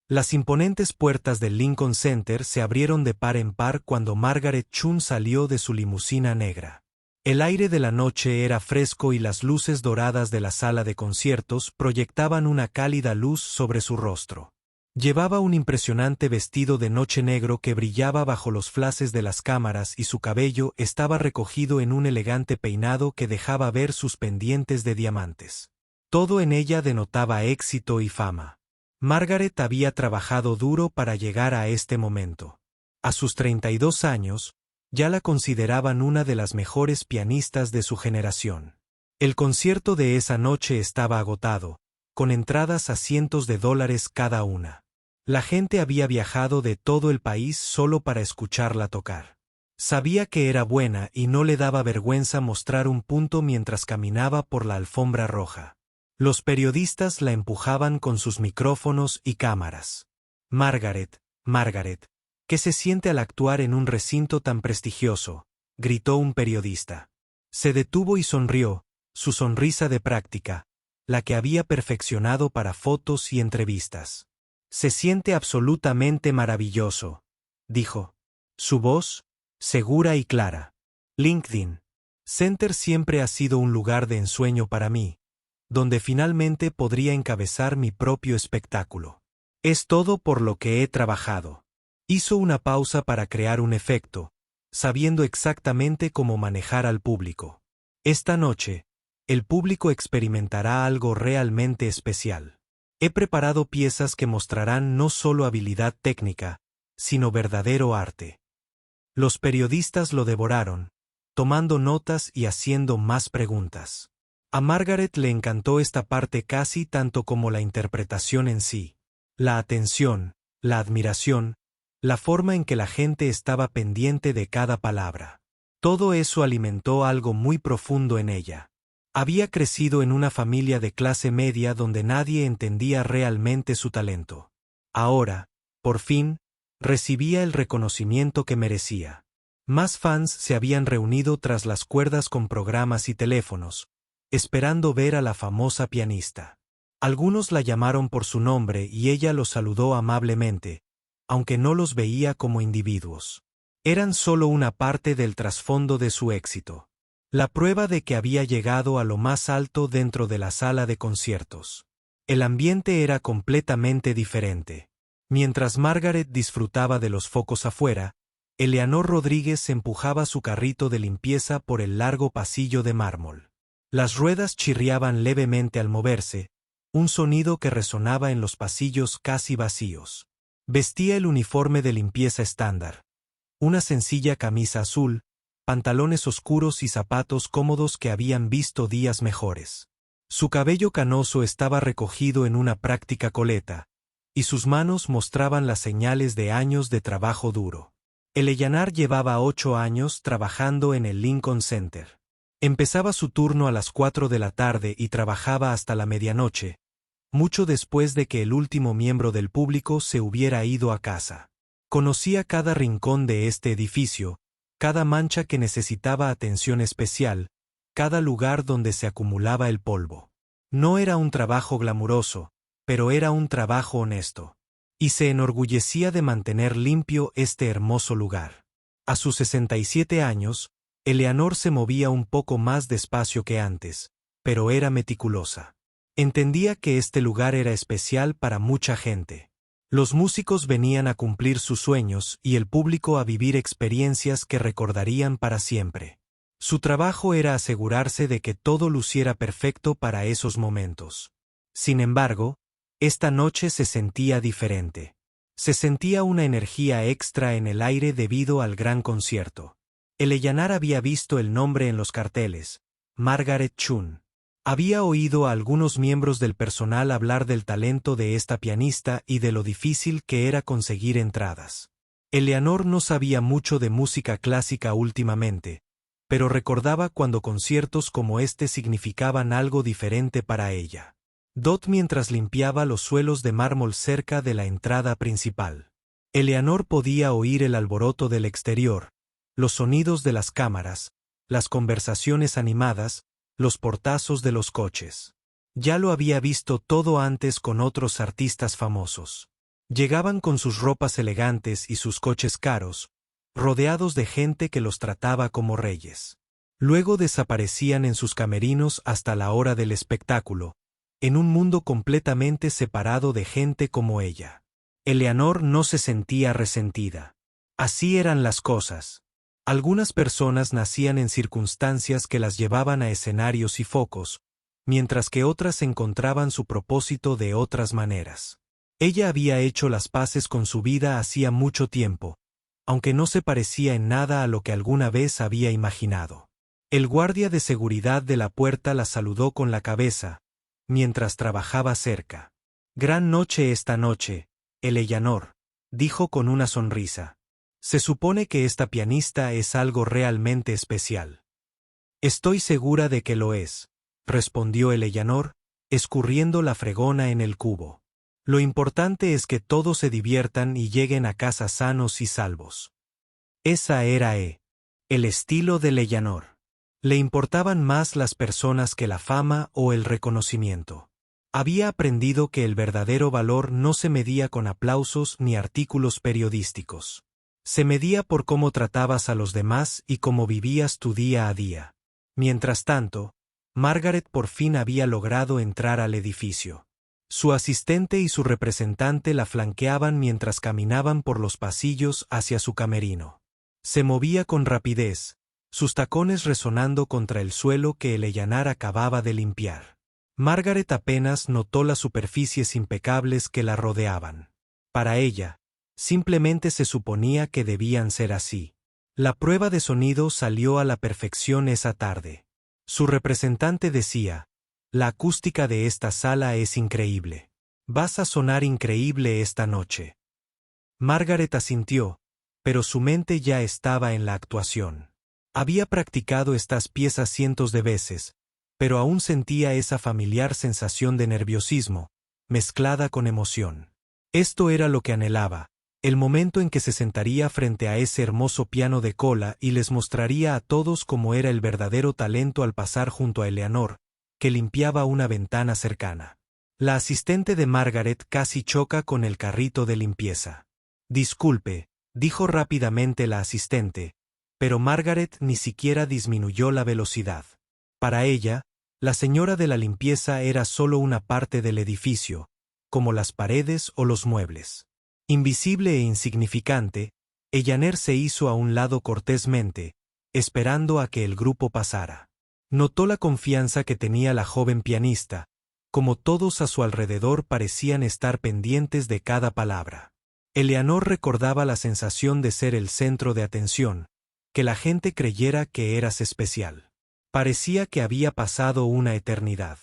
Las imponentes puertas del Lincoln Center se abrieron de par en par cuando Margaret Chun salió de su limusina negra. El aire de la noche era fresco y las luces doradas de la sala de conciertos proyectaban una cálida luz sobre su rostro. Llevaba un impresionante vestido de noche negro que brillaba bajo los flashes de las cámaras y su cabello estaba recogido en un elegante peinado que dejaba ver sus pendientes de diamantes. Todo en ella denotaba éxito y fama. Margaret había trabajado duro para llegar a este momento. A sus 32 años, ya la consideraban una de las mejores pianistas de su generación. El concierto de esa noche estaba agotado, con entradas a cientos de dólares cada una. La gente había viajado de todo el país solo para escucharla tocar. Sabía que era buena y no le daba vergüenza mostrar un punto mientras caminaba por la alfombra roja. Los periodistas la empujaban con sus micrófonos y cámaras. Margaret, ¿qué se siente al actuar en un recinto tan prestigioso?, gritó un periodista. Se detuvo y sonrió, su sonrisa de práctica, la que había perfeccionado para fotos y entrevistas. Se siente absolutamente maravilloso, dijo. Su voz, segura y clara. Lincoln Center siempre ha sido un lugar de ensueño para mí, donde finalmente podría encabezar mi propio espectáculo. Es todo por lo que he trabajado. Hizo una pausa para crear un efecto, sabiendo exactamente cómo manejar al público. Esta noche, el público experimentará algo realmente especial. He preparado piezas que mostrarán no solo habilidad técnica, sino verdadero arte. Los periodistas lo devoraron, tomando notas y haciendo más preguntas. A Margaret le encantó esta parte casi tanto como la interpretación en sí. La atención, la admiración, la forma en que la gente estaba pendiente de cada palabra. Todo eso alimentó algo muy profundo en ella. Había crecido en una familia de clase media donde nadie entendía realmente su talento. Ahora, por fin, recibía el reconocimiento que merecía. Más fans se habían reunido tras las cuerdas con programas y teléfonos, esperando ver a la famosa pianista. Algunos la llamaron por su nombre y ella los saludó amablemente, aunque no los veía como individuos. Eran solo una parte del trasfondo de su éxito. La prueba de que había llegado a lo más alto dentro de la sala de conciertos. El ambiente era completamente diferente. Mientras Margaret disfrutaba de los focos afuera, Eleanor Rodríguez empujaba su carrito de limpieza por el largo pasillo de mármol. Las ruedas chirriaban levemente al moverse, un sonido que resonaba en los pasillos casi vacíos. Vestía el uniforme de limpieza estándar. Una sencilla camisa azul, pantalones oscuros y zapatos cómodos que habían visto días mejores. Su cabello canoso estaba recogido en una práctica coleta, y sus manos mostraban las señales de años de trabajo duro. Eleanor llevaba 8 años trabajando en el Lincoln Center. Empezaba su turno a las 4 de la tarde y trabajaba hasta la medianoche, mucho después de que el último miembro del público se hubiera ido a casa. Conocía cada rincón de este edificio, cada mancha que necesitaba atención especial, cada lugar donde se acumulaba el polvo. No era un trabajo glamuroso, pero era un trabajo honesto. Y se enorgullecía de mantener limpio este hermoso lugar. A sus 67 años, Eleanor se movía un poco más despacio que antes, pero era meticulosa. Entendía que este lugar era especial para mucha gente. Los músicos venían a cumplir sus sueños y el público a vivir experiencias que recordarían para siempre. Su trabajo era asegurarse de que todo luciera perfecto para esos momentos. Sin embargo, esta noche se sentía diferente. Se sentía una energía extra en el aire debido al gran concierto. Eleanor había visto el nombre en los carteles, Margaret Chun. Había oído a algunos miembros del personal hablar del talento de esta pianista y de lo difícil que era conseguir entradas. Eleanor no sabía mucho de música clásica últimamente, pero recordaba cuando conciertos como este significaban algo diferente para ella. Dot mientras limpiaba los suelos de mármol cerca de la entrada principal. Eleanor podía oír el alboroto del exterior, los sonidos de las cámaras, las conversaciones animadas, los portazos de los coches. Ya lo había visto todo antes con otros artistas famosos. Llegaban con sus ropas elegantes y sus coches caros, rodeados de gente que los trataba como reyes. Luego desaparecían en sus camerinos hasta la hora del espectáculo, en un mundo completamente separado de gente como ella. Eleanor no se sentía resentida. Así eran las cosas. Algunas personas nacían en circunstancias que las llevaban a escenarios y focos, mientras que otras encontraban su propósito de otras maneras. Ella había hecho las paces con su vida hacía mucho tiempo, aunque no se parecía en nada a lo que alguna vez había imaginado. El guardia de seguridad de la puerta la saludó con la cabeza, mientras trabajaba cerca. «Gran noche esta noche, Eleanor», dijo con una sonrisa. «Se supone que esta pianista es algo realmente especial». «Estoy segura de que lo es», respondió Eleanor, escurriendo la fregona en el cubo. «Lo importante es que todos se diviertan y lleguen a casa sanos y salvos». Esa era el estilo de Eleanor. Le importaban más las personas que la fama o el reconocimiento. Había aprendido que el verdadero valor no se medía con aplausos ni artículos periodísticos. Se medía por cómo tratabas a los demás y cómo vivías tu día a día. Mientras tanto, Margaret por fin había logrado entrar al edificio. Su asistente y su representante la flanqueaban mientras caminaban por los pasillos hacia su camerino. Se movía con rapidez, sus tacones resonando contra el suelo que Eleanor acababa de limpiar. Margaret apenas notó las superficies impecables que la rodeaban. Para ella, simplemente se suponía que debían ser así. La prueba de sonido salió a la perfección esa tarde. Su representante decía: «La acústica de esta sala es increíble. Vas a sonar increíble esta noche». Margaret asintió, pero su mente ya estaba en la actuación. Había practicado estas piezas cientos de veces, pero aún sentía esa familiar sensación de nerviosismo, mezclada con emoción. Esto era lo que anhelaba, el momento en que se sentaría frente a ese hermoso piano de cola y les mostraría a todos cómo era el verdadero talento al pasar junto a Eleanor, que limpiaba una ventana cercana. La asistente de Margaret casi choca con el carrito de limpieza. «Disculpe», dijo rápidamente la asistente, pero Margaret ni siquiera disminuyó la velocidad. Para ella, la señora de la limpieza era solo una parte del edificio, como las paredes o los muebles. Invisible e insignificante, Eleanor se hizo a un lado cortésmente, esperando a que el grupo pasara. Notó la confianza que tenía la joven pianista, como todos a su alrededor parecían estar pendientes de cada palabra. Eleanor recordaba la sensación de ser el centro de atención, que la gente creyera que eras especial. Parecía que había pasado una eternidad.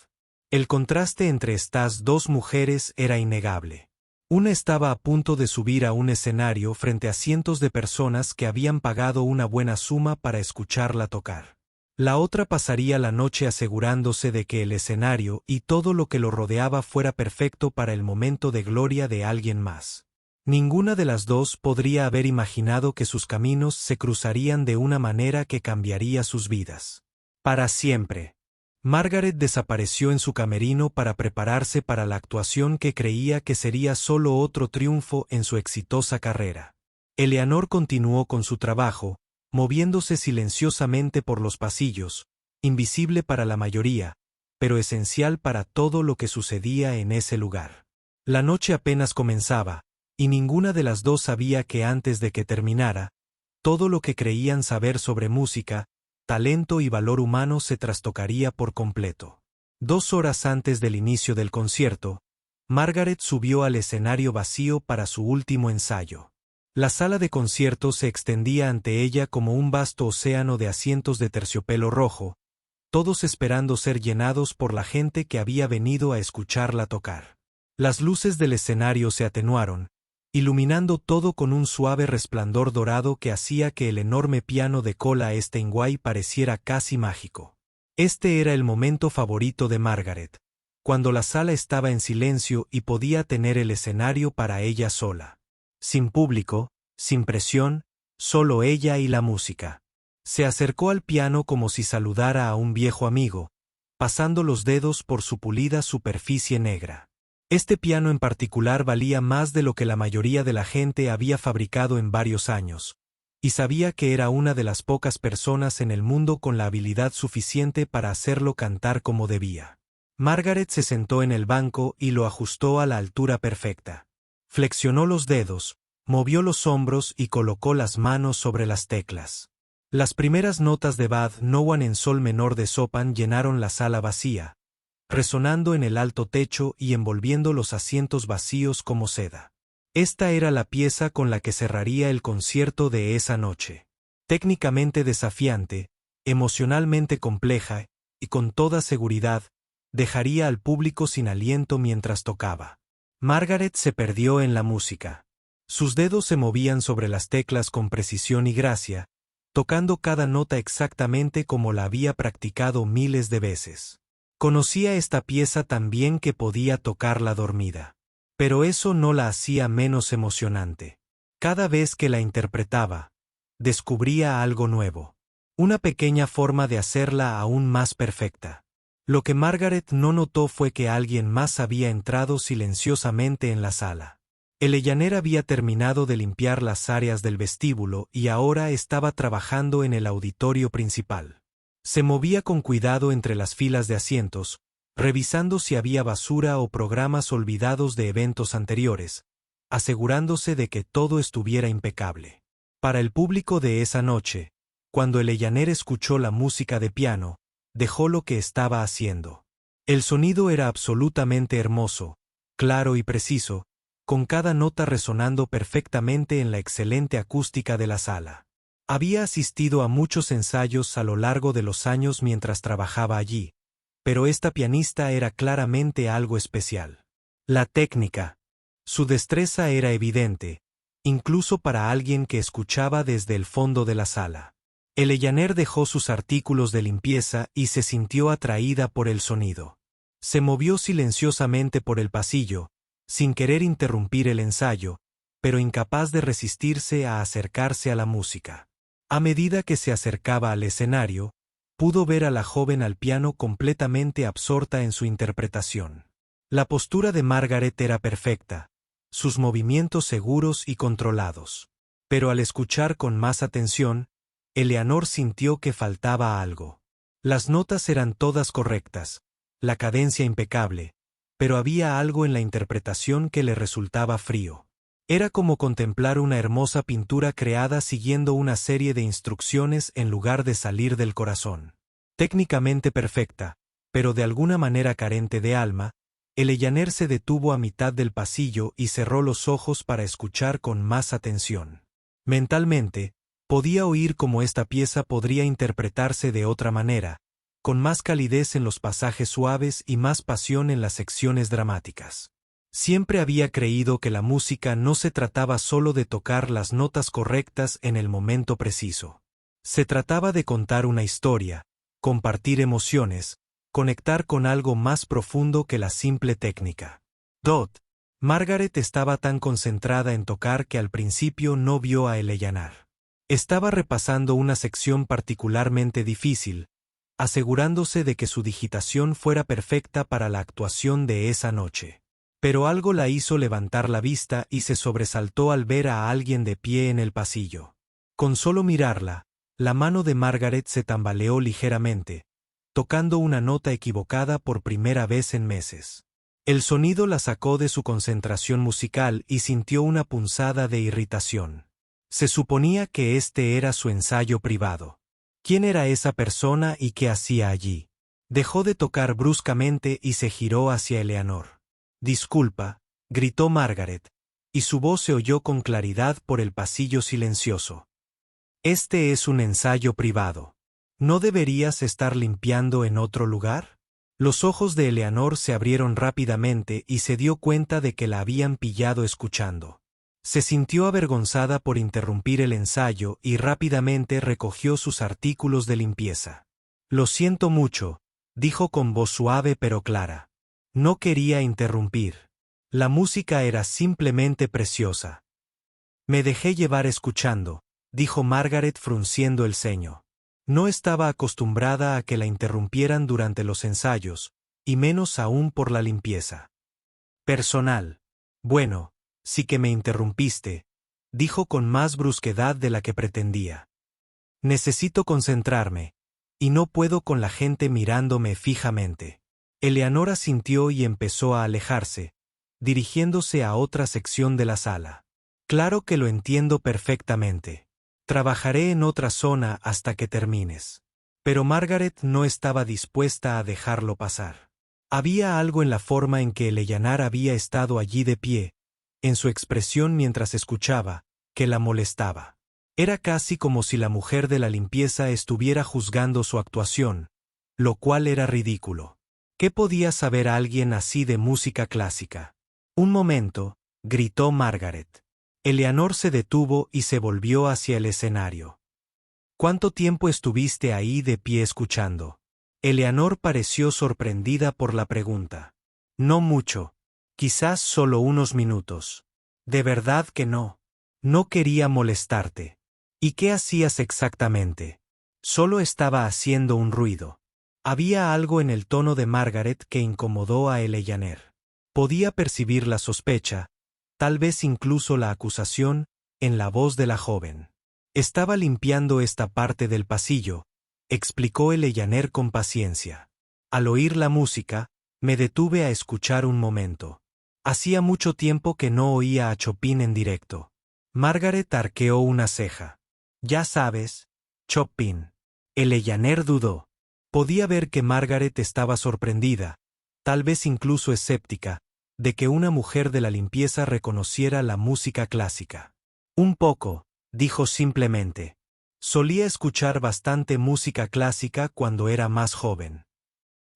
El contraste entre estas dos mujeres era innegable. Una estaba a punto de subir a un escenario frente a cientos de personas que habían pagado una buena suma para escucharla tocar. La otra pasaría la noche asegurándose de que el escenario y todo lo que lo rodeaba fuera perfecto para el momento de gloria de alguien más. Ninguna de las dos podría haber imaginado que sus caminos se cruzarían de una manera que cambiaría sus vidas. Para siempre. Margaret desapareció en su camerino para prepararse para la actuación que creía que sería solo otro triunfo en su exitosa carrera. Eleanor continuó con su trabajo, moviéndose silenciosamente por los pasillos, invisible para la mayoría, pero esencial para todo lo que sucedía en ese lugar. La noche apenas comenzaba, y ninguna de las dos sabía que antes de que terminara, todo lo que creían saber sobre música, talento y valor humano se trastocaría por completo. 2 horas antes del inicio del concierto, Margaret subió al escenario vacío para su último ensayo. La sala de conciertos se extendía ante ella como un vasto océano de asientos de terciopelo rojo, todos esperando ser llenados por la gente que había venido a escucharla tocar. Las luces del escenario se atenuaron, iluminando todo con un suave resplandor dorado que hacía que el enorme piano de cola Steinway pareciera casi mágico. Este era el momento favorito de Margaret, cuando la sala estaba en silencio y podía tener el escenario para ella sola. Sin público, sin presión, solo ella y la música. Se acercó al piano como si saludara a un viejo amigo, pasando los dedos por su pulida superficie negra. Este piano en particular valía más de lo que la mayoría de la gente había fabricado en varios años, y sabía que era una de las pocas personas en el mundo con la habilidad suficiente para hacerlo cantar como debía. Margaret se sentó en el banco y lo ajustó a la altura perfecta. Flexionó los dedos, movió los hombros y colocó las manos sobre las teclas. Las primeras notas de Bad No One en sol menor de Chopin llenaron la sala vacía, resonando en el alto techo y envolviendo los asientos vacíos como seda. Esta era la pieza con la que cerraría el concierto de esa noche. Técnicamente desafiante, emocionalmente compleja, y con toda seguridad, dejaría al público sin aliento mientras tocaba. Margaret se perdió en la música. Sus dedos se movían sobre las teclas con precisión y gracia, tocando cada nota exactamente como la había practicado miles de veces. Conocía esta pieza tan bien que podía tocarla dormida. Pero eso no la hacía menos emocionante. Cada vez que la interpretaba, descubría algo nuevo. Una pequeña forma de hacerla aún más perfecta. Lo que Margaret no notó fue que alguien más había entrado silenciosamente en la sala. El Ellaner había terminado de limpiar las áreas del vestíbulo y ahora estaba trabajando en el auditorio principal. Se movía con cuidado entre las filas de asientos, revisando si había basura o programas olvidados de eventos anteriores, asegurándose de que todo estuviera impecable. Para el público de esa noche, cuando el Ellaner escuchó la música de piano, dejó lo que estaba haciendo. El sonido era absolutamente hermoso, claro y preciso, con cada nota resonando perfectamente en la excelente acústica de la sala. Había asistido a muchos ensayos a lo largo de los años mientras trabajaba allí, pero esta pianista era claramente algo especial. La técnica. Su destreza era evidente, incluso para alguien que escuchaba desde el fondo de la sala. El Ellaner dejó sus artículos de limpieza y se sintió atraída por el sonido. Se movió silenciosamente por el pasillo, sin querer interrumpir el ensayo, pero incapaz de resistirse a acercarse a la música. A medida que se acercaba al escenario, pudo ver a la joven al piano completamente absorta en su interpretación. La postura de Margaret era perfecta, sus movimientos seguros y controlados. Pero al escuchar con más atención, Eleanor sintió que faltaba algo. Las notas eran todas correctas, la cadencia impecable, pero había algo en la interpretación que le resultaba frío. Era como contemplar una hermosa pintura creada siguiendo una serie de instrucciones en lugar de salir del corazón. Técnicamente perfecta, pero de alguna manera carente de alma, el Ellaner se detuvo a mitad del pasillo y cerró los ojos para escuchar con más atención. Mentalmente, podía oír cómo esta pieza podría interpretarse de otra manera, con más calidez en los pasajes suaves y más pasión en las secciones dramáticas. Siempre había creído que la música no se trataba solo de tocar las notas correctas en el momento preciso. Se trataba de contar una historia, compartir emociones, conectar con algo más profundo que la simple técnica. Margaret estaba tan concentrada en tocar que al principio no vio a Eleanor. Estaba repasando una sección particularmente difícil, asegurándose de que su digitación fuera perfecta para la actuación de esa noche. Pero algo la hizo levantar la vista y se sobresaltó al ver a alguien de pie en el pasillo. Con solo mirarla, la mano de Margaret se tambaleó ligeramente, tocando una nota equivocada por primera vez en meses. El sonido la sacó de su concentración musical y sintió una punzada de irritación. Se suponía que este era su ensayo privado. ¿Quién era esa persona y qué hacía allí? Dejó de tocar bruscamente y se giró hacia Eleanor. «Disculpa», gritó Margaret, y su voz se oyó con claridad por el pasillo silencioso. «Este es un ensayo privado. ¿No deberías estar limpiando en otro lugar?» Los ojos de Eleanor se abrieron rápidamente y se dio cuenta de que la habían pillado escuchando. Se sintió avergonzada por interrumpir el ensayo y rápidamente recogió sus artículos de limpieza. «Lo siento mucho», dijo con voz suave pero clara. No quería interrumpir. La música era simplemente preciosa. «Me dejé llevar escuchando», dijo Margaret frunciendo el ceño. No estaba acostumbrada a que la interrumpieran durante los ensayos, y menos aún por la limpieza. Personal. Bueno, sí que me interrumpiste, dijo con más brusquedad de la que pretendía. Necesito concentrarme, y no puedo con la gente mirándome fijamente. Eleanora sintió y empezó a alejarse, dirigiéndose a otra sección de la sala. Claro que lo entiendo perfectamente. Trabajaré en otra zona hasta que termines. Pero Margaret no estaba dispuesta a dejarlo pasar. Había algo en la forma en que Eleanor había estado allí de pie, en su expresión mientras escuchaba, que la molestaba. Era casi como si la mujer de la limpieza estuviera juzgando su actuación, lo cual era ridículo. ¿Qué podía saber alguien así de música clásica? Un momento, gritó Margaret. Eleanor se detuvo y se volvió hacia el escenario. ¿Cuánto tiempo estuviste ahí de pie escuchando? Eleanor pareció sorprendida por la pregunta. No mucho. Quizás solo unos minutos. De verdad que no. No quería molestarte. ¿Y qué hacías exactamente? Solo estaba haciendo un ruido. Había algo en el tono de Margaret que incomodó a Eleanor. Podía percibir la sospecha, tal vez incluso la acusación, en la voz de la joven. Estaba limpiando esta parte del pasillo, explicó Eleanor con paciencia. Al oír la música, me detuve a escuchar un momento. Hacía mucho tiempo que no oía a Chopin en directo. Margaret arqueó una ceja. Ya sabes, Chopin. Eleanor dudó. Podía ver que Margaret estaba sorprendida, tal vez incluso escéptica, de que una mujer de la limpieza reconociera la música clásica. Un poco, dijo simplemente. Solía escuchar bastante música clásica cuando era más joven.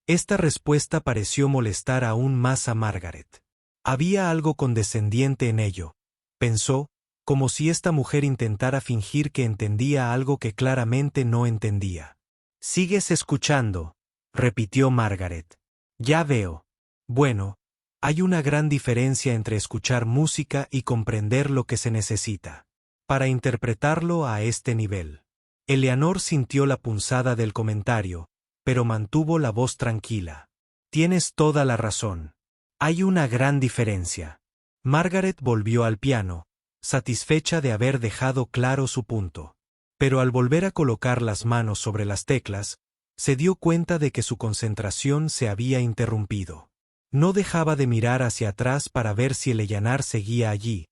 Esta respuesta pareció molestar aún más a Margaret. Había algo condescendiente en ello, pensó, como si esta mujer intentara fingir que entendía algo que claramente no entendía. «¿Sigues escuchando?», repitió Margaret. «Ya veo. Bueno, hay una gran diferencia entre escuchar música y comprender lo que se necesita para interpretarlo a este nivel». Eleanor sintió la punzada del comentario, pero mantuvo la voz tranquila. «Tienes toda la razón. Hay una gran diferencia». Margaret volvió al piano, satisfecha de haber dejado claro su punto. Pero al volver a colocar las manos sobre las teclas, se dio cuenta de que su concentración se había interrumpido. No dejaba de mirar hacia atrás para ver si Eleanor seguía allí,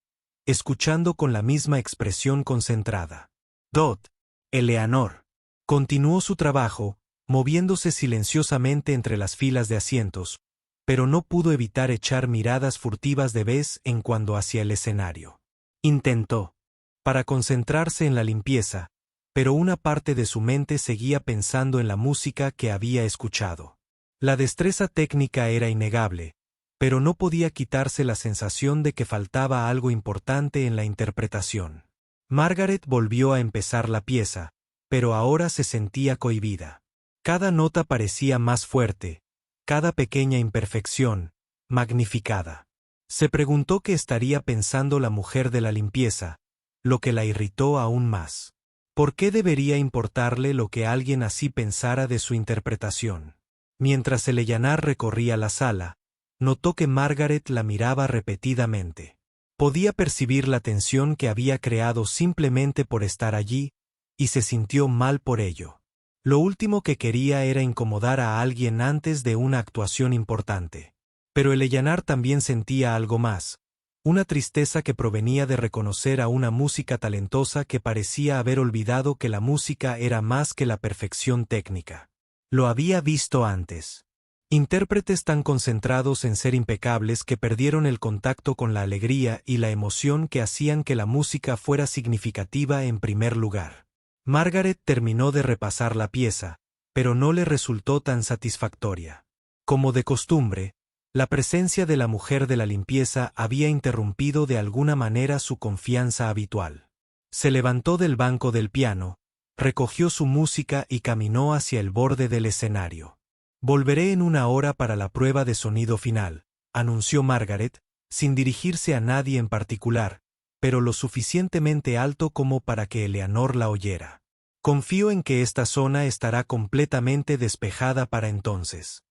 escuchando con la misma expresión concentrada. «Dot, Eleanor». Continuó su trabajo, moviéndose silenciosamente entre las filas de asientos, pero no pudo evitar echar miradas furtivas de vez en cuando hacia el escenario. Intentó, para concentrarse en la limpieza, pero una parte de su mente seguía pensando en la música que había escuchado. La destreza técnica era innegable, pero no podía quitarse la sensación de que faltaba algo importante en la interpretación. Margaret volvió a empezar la pieza, pero ahora se sentía cohibida. Cada nota parecía más fuerte, cada pequeña imperfección, magnificada. Se preguntó qué estaría pensando la mujer de la limpieza, lo que la irritó aún más. ¿Por qué debería importarle lo que alguien así pensara de su interpretación? Mientras Eleanor recorría la sala, notó que Margaret la miraba repetidamente. Podía percibir la tensión que había creado simplemente por estar allí, y se sintió mal por ello. Lo último que quería era incomodar a alguien antes de una actuación importante. Pero Eleanor también sentía algo más, una tristeza que provenía de reconocer a una música talentosa que parecía haber olvidado que la música era más que la perfección técnica. Lo había visto antes. Intérpretes tan concentrados en ser impecables que perdieron el contacto con la alegría y la emoción que hacían que la música fuera significativa en primer lugar. Margaret terminó de repasar la pieza, pero no le resultó tan satisfactoria. Como de costumbre, la presencia de la mujer de la limpieza había interrumpido de alguna manera su confianza habitual. Se levantó del banco del piano, recogió su música y caminó hacia el borde del escenario. «Volveré en una hora para la prueba de sonido final», anunció Margaret, sin dirigirse a nadie en particular, pero lo suficientemente alto como para que Eleanor la oyera. «Confío en que esta zona estará completamente despejada para entonces».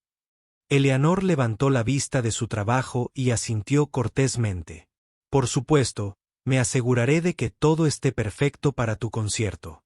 Eleanor levantó la vista de su trabajo y asintió cortésmente. Por supuesto, me aseguraré de que todo esté perfecto para tu concierto.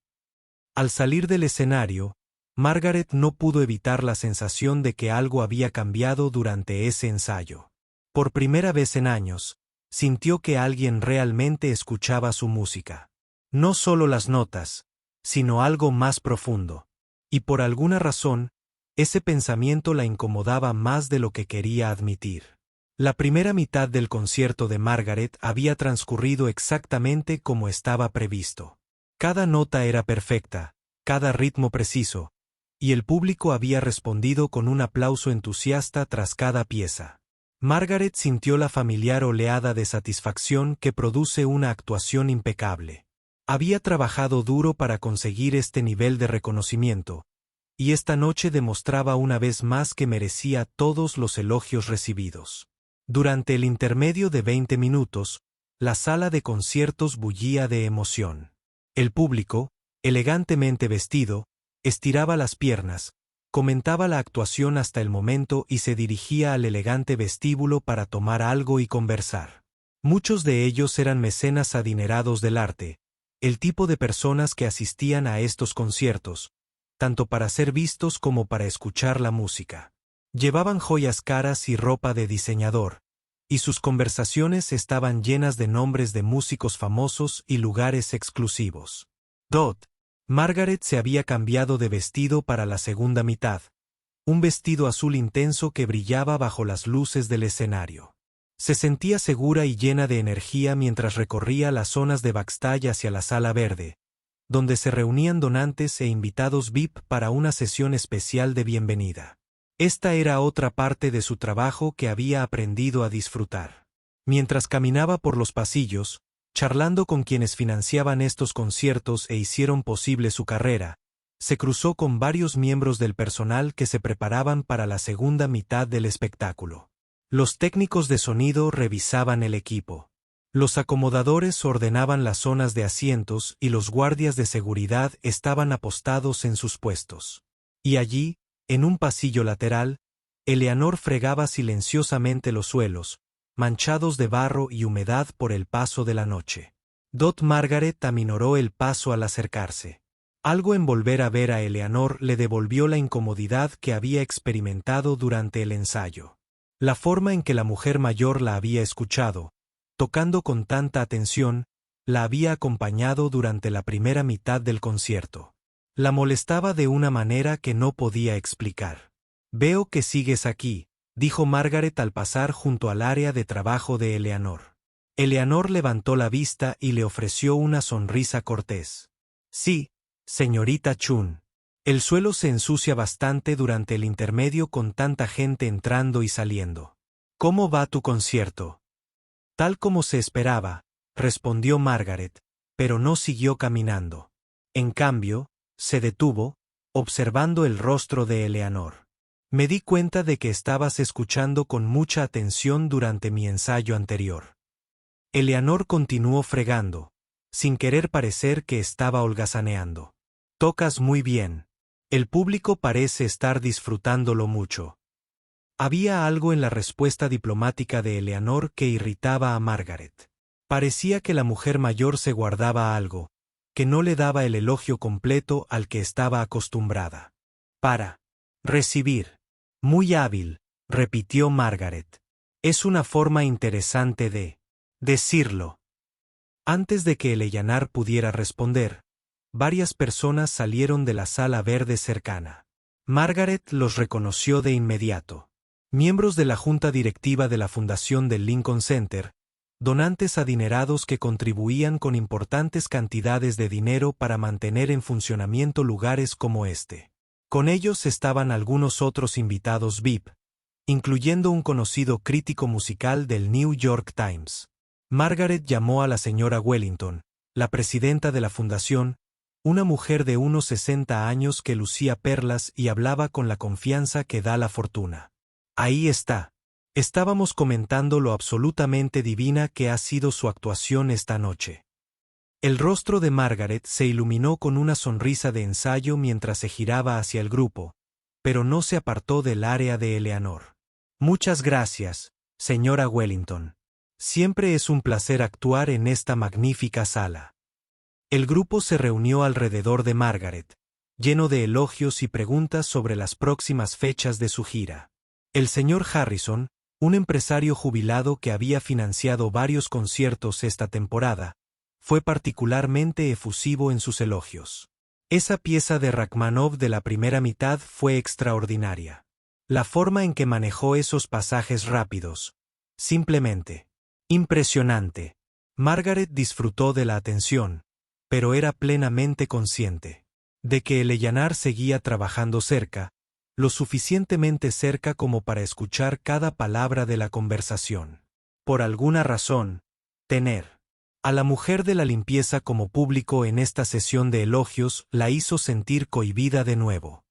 Al salir del escenario, Margaret no pudo evitar la sensación de que algo había cambiado durante ese ensayo. Por primera vez en años, sintió que alguien realmente escuchaba su música. No solo las notas, sino algo más profundo. Y por alguna razón, ese pensamiento la incomodaba más de lo que quería admitir. La primera mitad del concierto de Margaret había transcurrido exactamente como estaba previsto. Cada nota era perfecta, cada ritmo preciso, y el público había respondido con un aplauso entusiasta tras cada pieza. Margaret sintió la familiar oleada de satisfacción que produce una actuación impecable. Había trabajado duro para conseguir este nivel de reconocimiento, y esta noche demostraba una vez más que merecía todos los elogios recibidos. Durante el intermedio de 20 minutos, la sala de conciertos bullía de emoción. El público, elegantemente vestido, estiraba las piernas, comentaba la actuación hasta el momento y se dirigía al elegante vestíbulo para tomar algo y conversar. Muchos de ellos eran mecenas adinerados del arte, el tipo de personas que asistían a estos conciertos, tanto para ser vistos como para escuchar la música. Llevaban joyas caras y ropa de diseñador, y sus conversaciones estaban llenas de nombres de músicos famosos y lugares exclusivos. Margaret se había cambiado de vestido para la segunda mitad, un vestido azul intenso que brillaba bajo las luces del escenario. Se sentía segura y llena de energía mientras recorría las zonas de backstage hacia la sala verde, donde se reunían donantes e invitados VIP para una sesión especial de bienvenida. Esta era otra parte de su trabajo que había aprendido a disfrutar. Mientras caminaba por los pasillos, charlando con quienes financiaban estos conciertos e hicieron posible su carrera, se cruzó con varios miembros del personal que se preparaban para la segunda mitad del espectáculo. Los técnicos de sonido revisaban el equipo. Los acomodadores ordenaban las zonas de asientos y los guardias de seguridad estaban apostados en sus puestos. Y allí, en un pasillo lateral, Eleanor fregaba silenciosamente los suelos, manchados de barro y humedad por el paso de la noche. Margaret aminoró el paso al acercarse. Algo en volver a ver a Eleanor le devolvió la incomodidad que había experimentado durante el ensayo. La forma en que la mujer mayor la había escuchado, tocando con tanta atención, la había acompañado durante la primera mitad del concierto. La molestaba de una manera que no podía explicar. «Veo que sigues aquí», dijo Margaret al pasar junto al área de trabajo de Eleanor. Eleanor levantó la vista y le ofreció una sonrisa cortés. «Sí, señorita Chun. El suelo se ensucia bastante durante el intermedio con tanta gente entrando y saliendo. ¿Cómo va tu concierto?» «Tal como se esperaba», respondió Margaret, pero no siguió caminando. En cambio, se detuvo, observando el rostro de Eleanor. «Me di cuenta de que estabas escuchando con mucha atención durante mi ensayo anterior». Eleanor continuó fregando, sin querer parecer que estaba holgazaneando. «Tocas muy bien. El público parece estar disfrutándolo mucho». Había algo en la respuesta diplomática de Eleanor que irritaba a Margaret. Parecía que la mujer mayor se guardaba algo, que no le daba el elogio completo al que estaba acostumbrada. «Para recibir. Muy hábil», repitió Margaret. «Es una forma interesante de decirlo». Antes de que Eleanor pudiera responder, varias personas salieron de la sala verde cercana. Margaret los reconoció de inmediato. Miembros de la junta directiva de la fundación del Lincoln Center, donantes adinerados que contribuían con importantes cantidades de dinero para mantener en funcionamiento lugares como este. Con ellos estaban algunos otros invitados VIP, incluyendo un conocido crítico musical del New York Times. Margaret llamó a la señora Wellington, la presidenta de la fundación, una mujer de unos 60 años que lucía perlas y hablaba con la confianza que da la fortuna. «Ahí está. Estábamos comentando lo absolutamente divina que ha sido su actuación esta noche». El rostro de Margaret se iluminó con una sonrisa de ensayo mientras se giraba hacia el grupo, pero no se apartó del área de Eleanor. Muchas gracias, señora Wellington. Siempre es un placer actuar en esta magnífica sala. El grupo se reunió alrededor de Margaret, lleno de elogios y preguntas sobre las próximas fechas de su gira. El señor Harrison, un empresario jubilado que había financiado varios conciertos esta temporada, fue particularmente efusivo en sus elogios. Esa pieza de Rachmaninoff de la primera mitad fue extraordinaria. La forma en que manejó esos pasajes rápidos, simplemente impresionante. Margaret disfrutó de la atención, pero era plenamente consciente de que Eleanor seguía trabajando cerca, lo suficientemente cerca como para escuchar cada palabra de la conversación. Por alguna razón, tener a la mujer de la limpieza como público en esta sesión de elogios la hizo sentir cohibida de nuevo.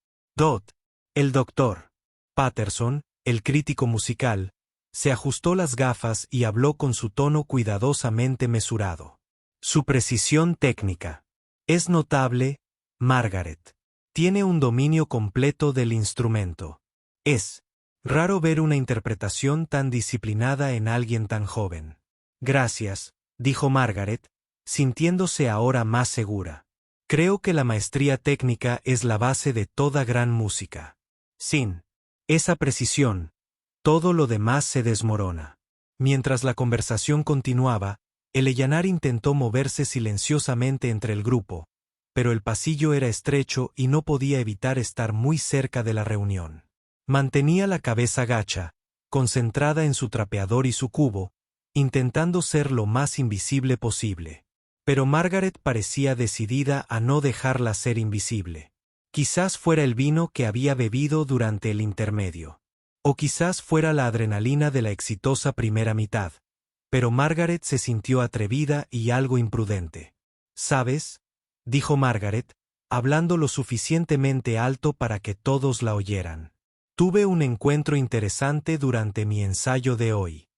El doctor Patterson, el crítico musical, se ajustó las gafas y habló con su tono cuidadosamente mesurado. Su precisión técnica es notable, Margaret. Tiene un dominio completo del instrumento. Es raro ver una interpretación tan disciplinada en alguien tan joven. Gracias, dijo Margaret, sintiéndose ahora más segura. Creo que la maestría técnica es la base de toda gran música. Sin esa precisión, todo lo demás se desmorona. Mientras la conversación continuaba, Eleanor intentó moverse silenciosamente entre el grupo, pero el pasillo era estrecho y no podía evitar estar muy cerca de la reunión. Mantenía la cabeza gacha, concentrada en su trapeador y su cubo, intentando ser lo más invisible posible. Pero Margaret parecía decidida a no dejarla ser invisible. Quizás fuera el vino que había bebido durante el intermedio. O quizás fuera la adrenalina de la exitosa primera mitad. Pero Margaret se sintió atrevida y algo imprudente. ¿Sabes?, dijo Margaret, hablando lo suficientemente alto para que todos la oyeran. Tuve un encuentro interesante durante mi ensayo de hoy.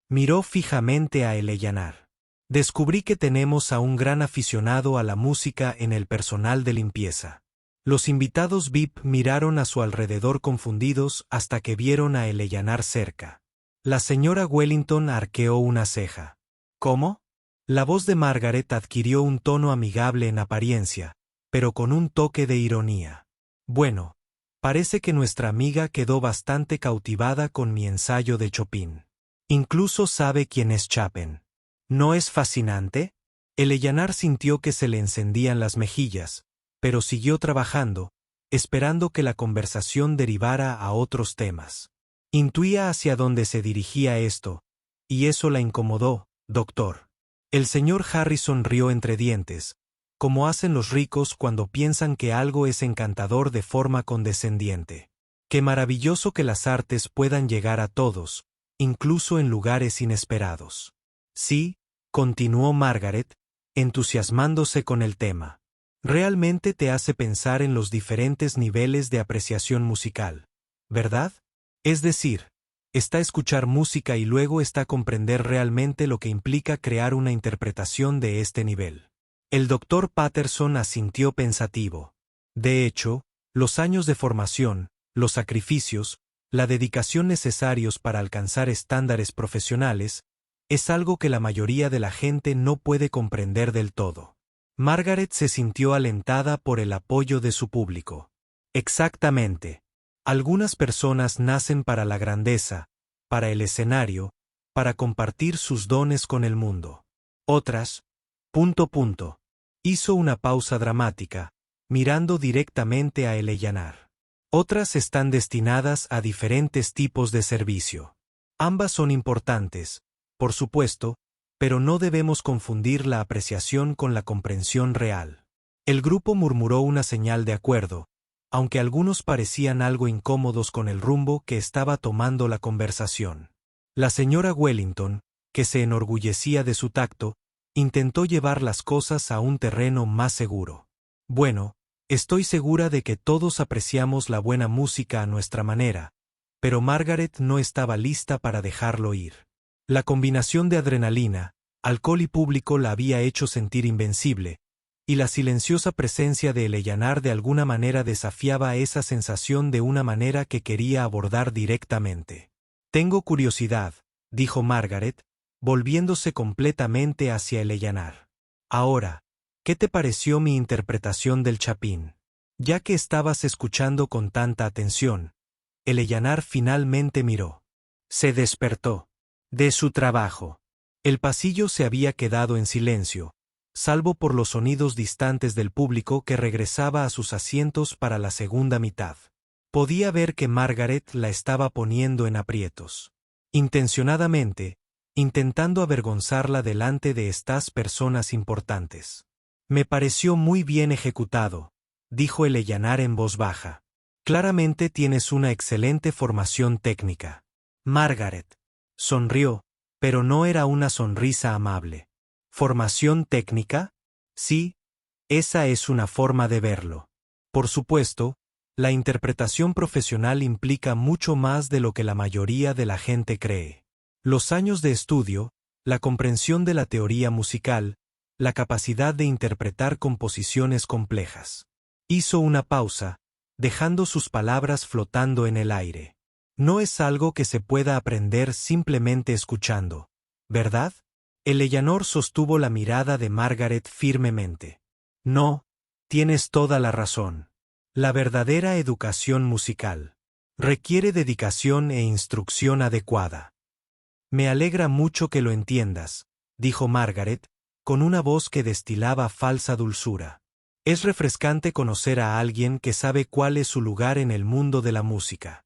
Miró fijamente a Eleanor. Descubrí que tenemos a un gran aficionado a la música en el personal de limpieza. Los invitados VIP miraron a su alrededor confundidos hasta que vieron a Eleanor cerca. La señora Wellington arqueó una ceja. ¿Cómo? La voz de Margaret adquirió un tono amigable en apariencia, pero con un toque de ironía. Bueno, parece que nuestra amiga quedó bastante cautivada con mi ensayo de Chopin. Incluso sabe quién es Chopin. ¿No es fascinante? Eleanor sintió que se le encendían las mejillas, pero siguió trabajando, esperando que la conversación derivara a otros temas. Intuía hacia dónde se dirigía esto, y eso la incomodó, doctor. El señor Harrison rió entre dientes, como hacen los ricos cuando piensan que algo es encantador de forma condescendiente. Qué maravilloso que las artes puedan llegar a todos, incluso en lugares inesperados. Sí, continuó Margaret, entusiasmándose con el tema. Realmente te hace pensar en los diferentes niveles de apreciación musical, ¿verdad? Es decir, está escuchar música y luego está comprender realmente lo que implica crear una interpretación de este nivel. El doctor Patterson asintió pensativo. De hecho, los años de formación, los sacrificios, la dedicación necesarios para alcanzar estándares profesionales, es algo que la mayoría de la gente no puede comprender del todo. Margaret se sintió alentada por el apoyo de su público. Exactamente. Algunas personas nacen para la grandeza, para el escenario, para compartir sus dones con el mundo. Otras, ... Hizo una pausa dramática, mirando directamente a Eleanor. Otras están destinadas a diferentes tipos de servicio. Ambas son importantes, por supuesto, pero no debemos confundir la apreciación con la comprensión real. El grupo murmuró una señal de acuerdo, aunque algunos parecían algo incómodos con el rumbo que estaba tomando la conversación. La señora Wellington, que se enorgullecía de su tacto, intentó llevar las cosas a un terreno más seguro. Bueno, estoy segura de que todos apreciamos la buena música a nuestra manera, pero Margaret no estaba lista para dejarlo ir. La combinación de adrenalina, alcohol y público la había hecho sentir invencible, y la silenciosa presencia de Eleanor de alguna manera desafiaba esa sensación de una manera que quería abordar directamente. «Tengo curiosidad», dijo Margaret, volviéndose completamente hacia Eleanor. «Ahora, ¿qué te pareció mi interpretación del Chapín? Ya que estabas escuchando con tanta atención». Eleanor finalmente miró. Se despertó de su trabajo. El pasillo se había quedado en silencio, salvo por los sonidos distantes del público que regresaba a sus asientos para la segunda mitad. Podía ver que Margaret la estaba poniendo en aprietos. Intencionadamente, intentando avergonzarla delante de estas personas importantes. «Me pareció muy bien ejecutado», dijo Eleanor en voz baja. «Claramente tienes una excelente formación técnica». Margaret sonrió, pero no era una sonrisa amable. ¿Formación técnica? Sí, esa es una forma de verlo. Por supuesto, la interpretación profesional implica mucho más de lo que la mayoría de la gente cree. Los años de estudio, la comprensión de la teoría musical, la capacidad de interpretar composiciones complejas. Hizo una pausa, dejando sus palabras flotando en el aire. No es algo que se pueda aprender simplemente escuchando, ¿verdad? Eleanor sostuvo la mirada de Margaret firmemente. No, tienes toda la razón. La verdadera educación musical requiere dedicación e instrucción adecuada. Me alegra mucho que lo entiendas, dijo Margaret, con una voz que destilaba falsa dulzura. Es refrescante conocer a alguien que sabe cuál es su lugar en el mundo de la música.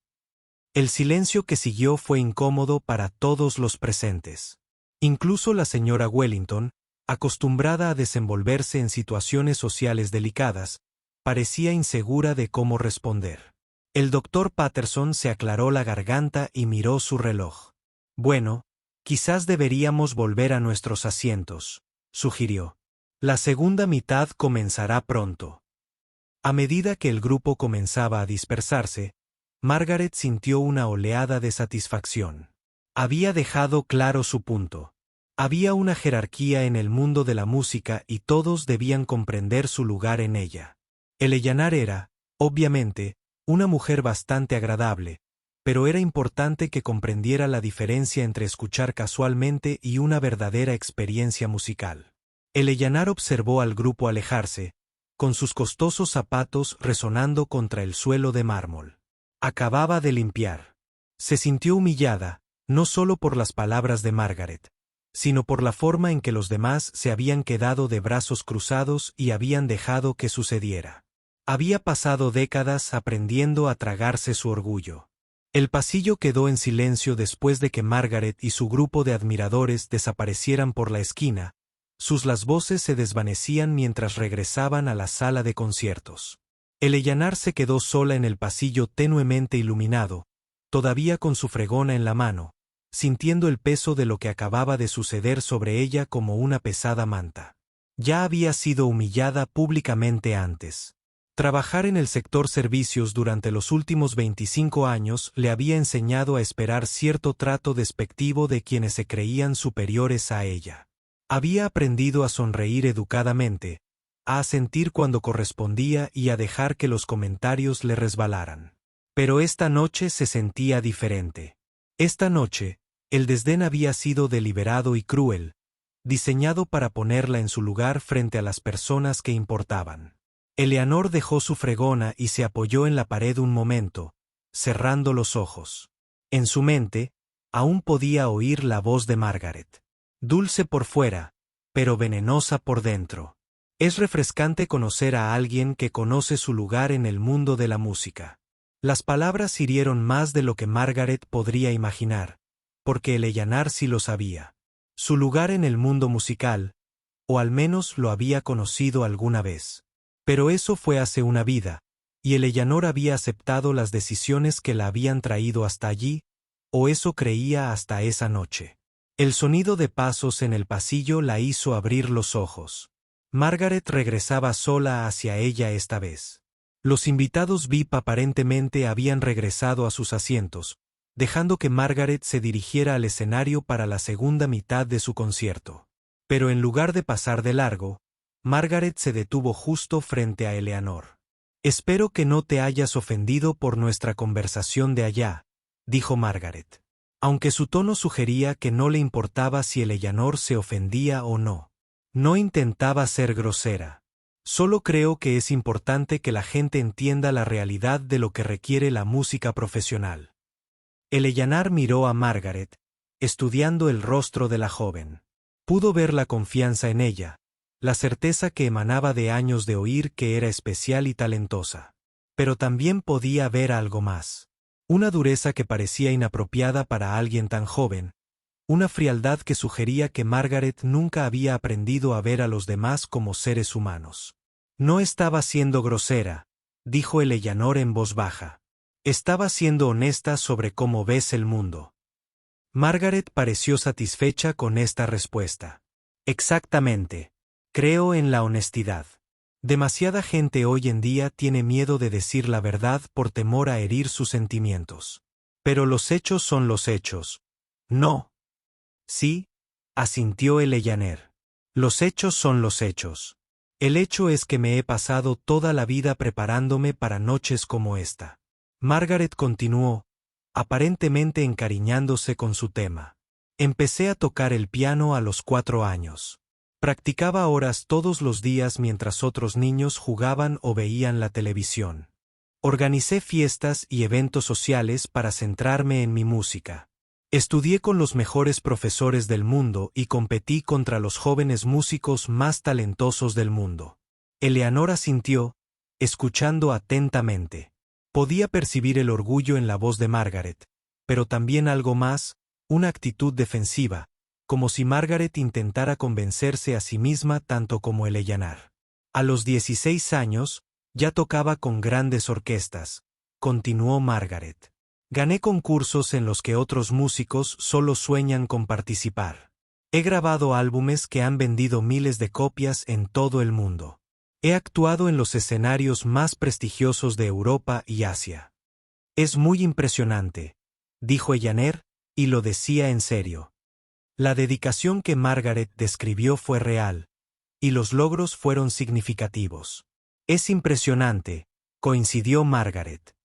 El silencio que siguió fue incómodo para todos los presentes. Incluso la señora Wellington, acostumbrada a desenvolverse en situaciones sociales delicadas, parecía insegura de cómo responder. El doctor Patterson se aclaró la garganta y miró su reloj. «Bueno, quizás deberíamos volver a nuestros asientos», sugirió. «La segunda mitad comenzará pronto». A medida que el grupo comenzaba a dispersarse, Margaret sintió una oleada de satisfacción. Había dejado claro su punto. Había una jerarquía en el mundo de la música y todos debían comprender su lugar en ella. Eleanor era, obviamente, una mujer bastante agradable, pero era importante que comprendiera la diferencia entre escuchar casualmente y una verdadera experiencia musical. Eleanor observó al grupo alejarse, con sus costosos zapatos resonando contra el suelo de mármol. Acababa de limpiar. Se sintió humillada, no solo por las palabras de Margaret, sino por la forma en que los demás se habían quedado de brazos cruzados y habían dejado que sucediera. Había pasado décadas aprendiendo a tragarse su orgullo. El pasillo quedó en silencio después de que Margaret y su grupo de admiradores desaparecieran por la esquina. Las voces se desvanecían mientras regresaban a la sala de conciertos. Eleanor se quedó sola en el pasillo tenuemente iluminado, todavía con su fregona en la mano, sintiendo el peso de lo que acababa de suceder sobre ella como una pesada manta. Ya había sido humillada públicamente antes. Trabajar en el sector servicios durante los últimos 25 años le había enseñado a esperar cierto trato despectivo de quienes se creían superiores a ella. Había aprendido a sonreír educadamente, a asentir cuando correspondía y a dejar que los comentarios le resbalaran. Pero esta noche se sentía diferente. Esta noche, el desdén había sido deliberado y cruel, diseñado para ponerla en su lugar frente a las personas que importaban. Eleanor dejó su fregona y se apoyó en la pared un momento, cerrando los ojos. En su mente, aún podía oír la voz de Margaret. Dulce por fuera, pero venenosa por dentro. Es refrescante conocer a alguien que conoce su lugar en el mundo de la música. Las palabras hirieron más de lo que Margaret podría imaginar, porque Eleanor sí lo sabía. Su lugar en el mundo musical, o al menos lo había conocido alguna vez. Pero eso fue hace una vida, y Eleanor había aceptado las decisiones que la habían traído hasta allí, o eso creía hasta esa noche. El sonido de pasos en el pasillo la hizo abrir los ojos. Margaret regresaba sola hacia ella esta vez. Los invitados VIP aparentemente habían regresado a sus asientos, dejando que Margaret se dirigiera al escenario para la segunda mitad de su concierto. Pero en lugar de pasar de largo, Margaret se detuvo justo frente a Eleanor. Espero que no te hayas ofendido por nuestra conversación de allá, dijo Margaret. Aunque su tono sugería que no le importaba si Eleanor se ofendía o no. No intentaba ser grosera. Solo creo que es importante que la gente entienda la realidad de lo que requiere la música profesional. Eleanor miró a Margaret, estudiando el rostro de la joven. Pudo ver la confianza en ella, la certeza que emanaba de años de oír que era especial y talentosa. Pero también podía ver algo más. Una dureza que parecía inapropiada para alguien tan joven, una frialdad que sugería que Margaret nunca había aprendido a ver a los demás como seres humanos. No estaba siendo grosera, dijo Eleanor en voz baja. Estaba siendo honesta sobre cómo ves el mundo. Margaret pareció satisfecha con esta respuesta. Exactamente. Creo en la honestidad. Demasiada gente hoy en día tiene miedo de decir la verdad por temor a herir sus sentimientos. Pero los hechos son los hechos. No. Sí, asintió Eleanor. Los hechos son los hechos. El hecho es que me he pasado toda la vida preparándome para noches como esta. Margaret continuó, aparentemente encariñándose con su tema. Empecé a tocar el piano a los 4 años. Practicaba horas todos los días mientras otros niños jugaban o veían la televisión. Organicé fiestas y eventos sociales para centrarme en mi música. Estudié con los mejores profesores del mundo y competí contra los jóvenes músicos más talentosos del mundo. Eleanor asintió, escuchando atentamente. Podía percibir el orgullo en la voz de Margaret, pero también algo más, una actitud defensiva, como si Margaret intentara convencerse a sí misma tanto como Eleanor. A los 16 años, ya tocaba con grandes orquestas, continuó Margaret. Gané concursos en los que otros músicos solo sueñan con participar. He grabado álbumes que han vendido miles de copias en todo el mundo. He actuado en los escenarios más prestigiosos de Europa y Asia. Es muy impresionante, dijo Eleanor, y lo decía en serio. La dedicación que Margaret describió fue real, y los logros fueron significativos. Es impresionante, coincidió Margaret.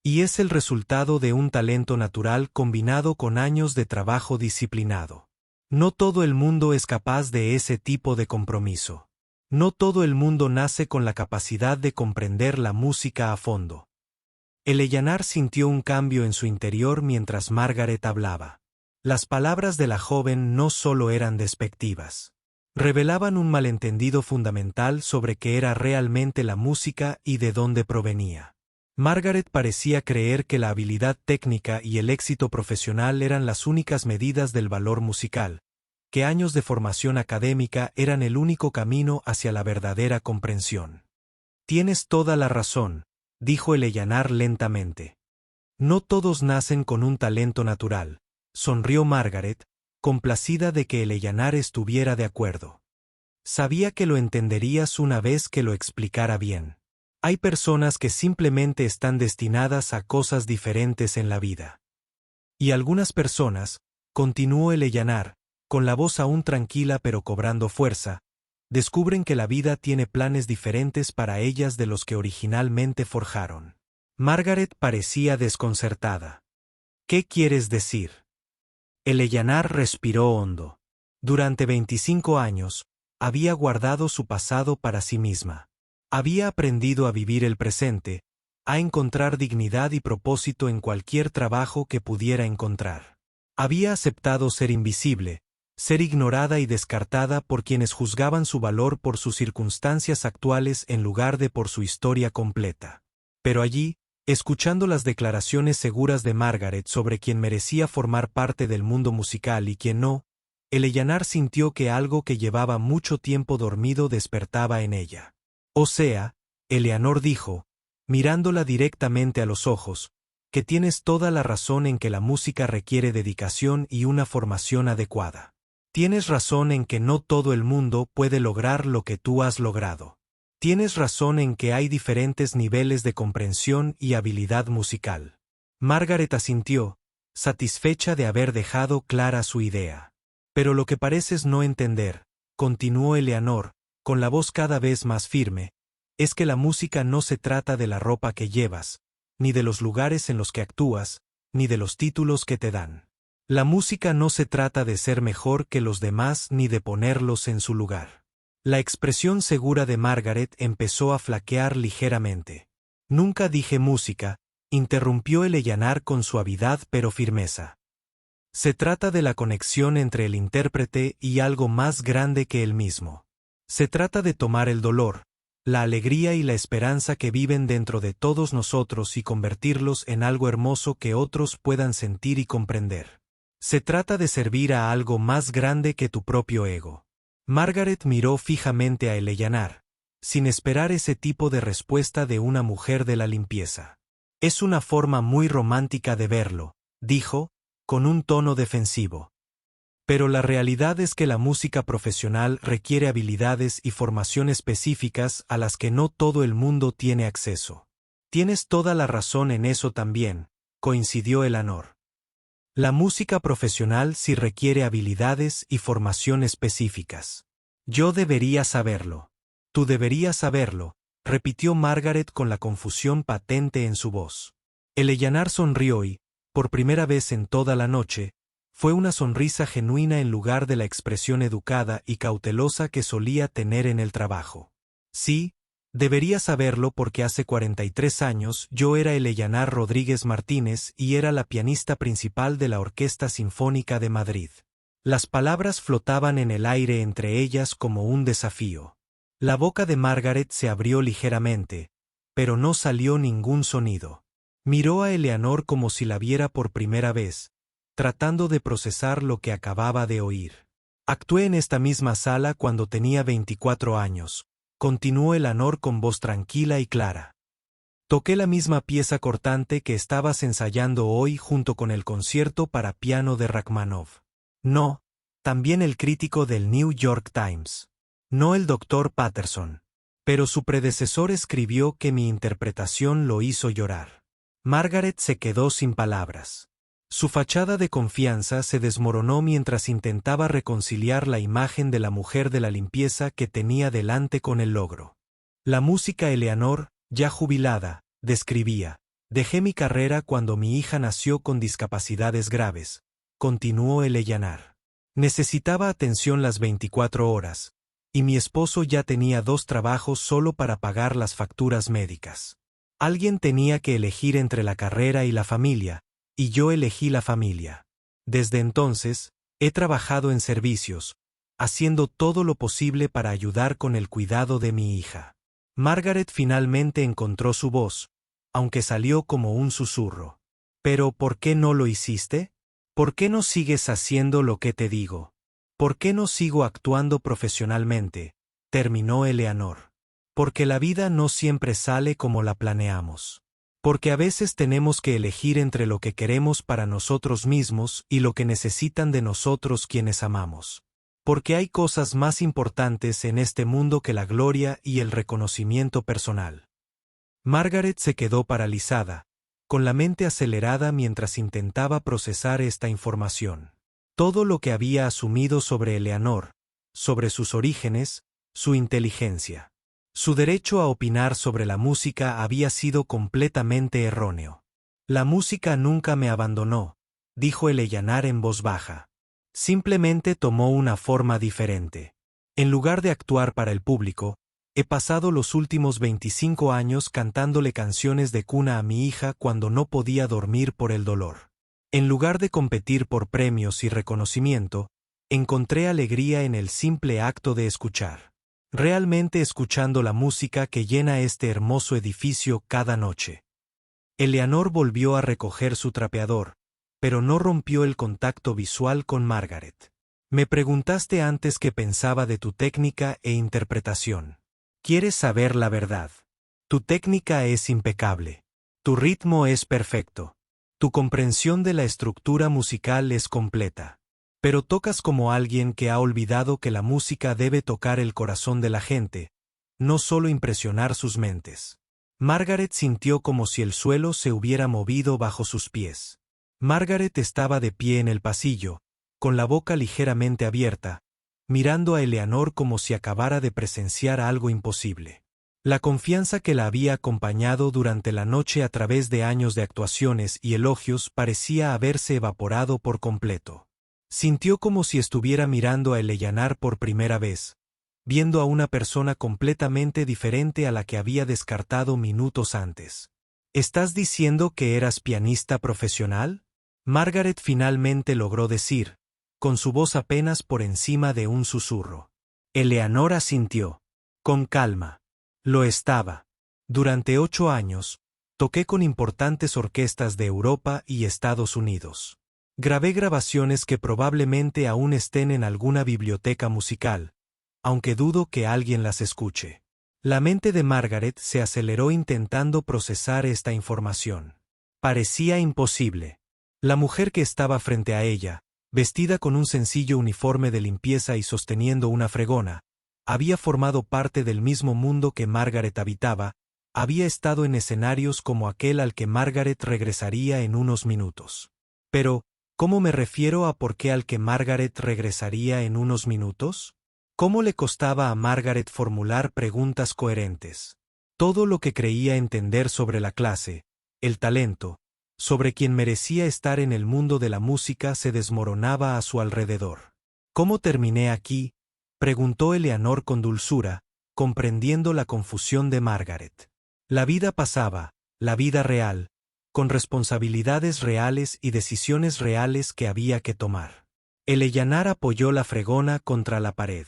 Y es el resultado de un talento natural combinado con años de trabajo disciplinado. No todo el mundo es capaz de ese tipo de compromiso. No todo el mundo nace con la capacidad de comprender la música a fondo. Eleanor sintió un cambio en su interior mientras Margaret hablaba. Las palabras de la joven no solo eran despectivas. Revelaban un malentendido fundamental sobre qué era realmente la música y de dónde provenía. Margaret parecía creer que la habilidad técnica y el éxito profesional eran las únicas medidas del valor musical, que años de formación académica eran el único camino hacia la verdadera comprensión. Tienes toda la razón, dijo Eleanor lentamente. No todos nacen con un talento natural, sonrió Margaret, complacida de que Eleanor estuviera de acuerdo. Sabía que lo entenderías una vez que lo explicara bien. Hay personas que simplemente están destinadas a cosas diferentes en la vida. Y algunas personas, continuó Eleanor, con la voz aún tranquila pero cobrando fuerza, descubren que la vida tiene planes diferentes para ellas de los que originalmente forjaron. Margaret parecía desconcertada. ¿Qué quieres decir? Eleanor respiró hondo. Durante 25 años, había guardado su pasado para sí misma. Había aprendido a vivir el presente, a encontrar dignidad y propósito en cualquier trabajo que pudiera encontrar. Había aceptado ser invisible, ser ignorada y descartada por quienes juzgaban su valor por sus circunstancias actuales en lugar de por su historia completa. Pero allí, escuchando las declaraciones seguras de Margaret sobre quién merecía formar parte del mundo musical y quién no, Eleanor sintió que algo que llevaba mucho tiempo dormido despertaba en ella. O sea, Eleanor dijo, mirándola directamente a los ojos, que tienes toda la razón en que la música requiere dedicación y una formación adecuada. Tienes razón en que no todo el mundo puede lograr lo que tú has logrado. Tienes razón en que hay diferentes niveles de comprensión y habilidad musical. Margaret asintió, satisfecha de haber dejado clara su idea. Pero lo que pareces no entender, continuó Eleanor, con la voz cada vez más firme, es que la música no se trata de la ropa que llevas, ni de los lugares en los que actúas, ni de los títulos que te dan. La música no se trata de ser mejor que los demás ni de ponerlos en su lugar. La expresión segura de Margaret empezó a flaquear ligeramente. Nunca dije música, interrumpió Eleanor con suavidad pero firmeza. Se trata de la conexión entre el intérprete y algo más grande que él mismo. Se trata de tomar el dolor, la alegría y la esperanza que viven dentro de todos nosotros y convertirlos en algo hermoso que otros puedan sentir y comprender. Se trata de servir a algo más grande que tu propio ego. Margaret miró fijamente a Eleanor, sin esperar ese tipo de respuesta de una mujer de la limpieza. Es una forma muy romántica de verlo, dijo, con un tono defensivo. Pero la realidad es que la música profesional requiere habilidades y formación específicas a las que no todo el mundo tiene acceso. Tienes toda la razón en eso también, coincidió Eleanor. La música profesional sí requiere habilidades y formación específicas. Yo debería saberlo. Tú deberías saberlo, repitió Margaret con la confusión patente en su voz. Eleanor sonrió y, por primera vez en toda la noche, fue una sonrisa genuina en lugar de la expresión educada y cautelosa que solía tener en el trabajo. Sí, debería saberlo porque hace 43 años yo era Eleanor Rodríguez Martínez y era la pianista principal de la Orquesta Sinfónica de Madrid. Las palabras flotaban en el aire entre ellas como un desafío. La boca de Margaret se abrió ligeramente, pero no salió ningún sonido. Miró a Eleanor como si la viera por primera vez, tratando de procesar lo que acababa de oír. Actué en esta misma sala cuando tenía 24 años. Continuó Eleanor con voz tranquila y clara. Toqué la misma pieza cortante que estabas ensayando hoy junto con el concierto para piano de Rachmaninoff. No, también el crítico del New York Times. No el Dr. Patterson. Pero su predecesor escribió que mi interpretación lo hizo llorar. Margaret se quedó sin palabras. Su fachada de confianza se desmoronó mientras intentaba reconciliar la imagen de la mujer de la limpieza que tenía delante con el logro. La música Eleanor, ya jubilada, describía, dejé mi carrera cuando mi hija nació con discapacidades graves, continuó Eleanor. Necesitaba atención las 24 horas, y mi esposo ya tenía 2 trabajos solo para pagar las facturas médicas. Alguien tenía que elegir entre la carrera y la familia, y yo elegí la familia. Desde entonces, he trabajado en servicios, haciendo todo lo posible para ayudar con el cuidado de mi hija. Margaret finalmente encontró su voz, aunque salió como un susurro. ¿Pero por qué no lo hiciste? ¿Por qué no sigues haciendo lo que te digo? ¿Por qué no sigo actuando profesionalmente? Terminó Eleanor. Porque la vida no siempre sale como la planeamos. Porque a veces tenemos que elegir entre lo que queremos para nosotros mismos y lo que necesitan de nosotros quienes amamos. Porque hay cosas más importantes en este mundo que la gloria y el reconocimiento personal. Margaret se quedó paralizada, con la mente acelerada mientras intentaba procesar esta información. Todo lo que había asumido sobre Eleanor, sobre sus orígenes, su inteligencia. Su derecho a opinar sobre la música había sido completamente erróneo. La música nunca me abandonó, dijo Eleanor en voz baja. Simplemente tomó una forma diferente. En lugar de actuar para el público, he pasado los últimos 25 años cantándole canciones de cuna a mi hija cuando no podía dormir por el dolor. En lugar de competir por premios y reconocimiento, encontré alegría en el simple acto de escuchar. Realmente escuchando la música que llena este hermoso edificio cada noche. Eleanor volvió a recoger su trapeador, pero no rompió el contacto visual con Margaret. Me preguntaste antes qué pensaba de tu técnica e interpretación. ¿Quieres saber la verdad? Tu técnica es impecable. Tu ritmo es perfecto. Tu comprensión de la estructura musical es completa. Pero tocas como alguien que ha olvidado que la música debe tocar el corazón de la gente, no solo impresionar sus mentes. Margaret sintió como si el suelo se hubiera movido bajo sus pies. Margaret estaba de pie en el pasillo, con la boca ligeramente abierta, mirando a Eleanor como si acabara de presenciar algo imposible. La confianza que la había acompañado durante la noche a través de años de actuaciones y elogios parecía haberse evaporado por completo. Sintió como si estuviera mirando a Eleanor por primera vez, viendo a una persona completamente diferente a la que había descartado minutos antes. ¿Estás diciendo que eras pianista profesional? Margaret finalmente logró decir, con su voz apenas por encima de un susurro. Eleanor asintió. Con calma. Lo estaba. Durante 8 años, toqué con importantes orquestas de Europa y Estados Unidos. Grabé grabaciones que probablemente aún estén en alguna biblioteca musical, aunque dudo que alguien las escuche. La mente de Margaret se aceleró intentando procesar esta información. Parecía imposible. La mujer que estaba frente a ella, vestida con un sencillo uniforme de limpieza y sosteniendo una fregona, había formado parte del mismo mundo que Margaret habitaba, había estado en escenarios como aquel al que Margaret regresaría en unos minutos. Pero, ¿cómo me refiero a por qué al que Margaret regresaría en unos minutos? ¿Cómo le costaba a Margaret formular preguntas coherentes? Todo lo que creía entender sobre la clase, el talento, sobre quien merecía estar en el mundo de la música se desmoronaba a su alrededor. ¿Cómo terminé aquí?, preguntó Eleanor con dulzura, comprendiendo la confusión de Margaret. La vida pasaba, la vida real, con responsabilidades reales y decisiones reales que había que tomar. Eleanor apoyó la fregona contra la pared.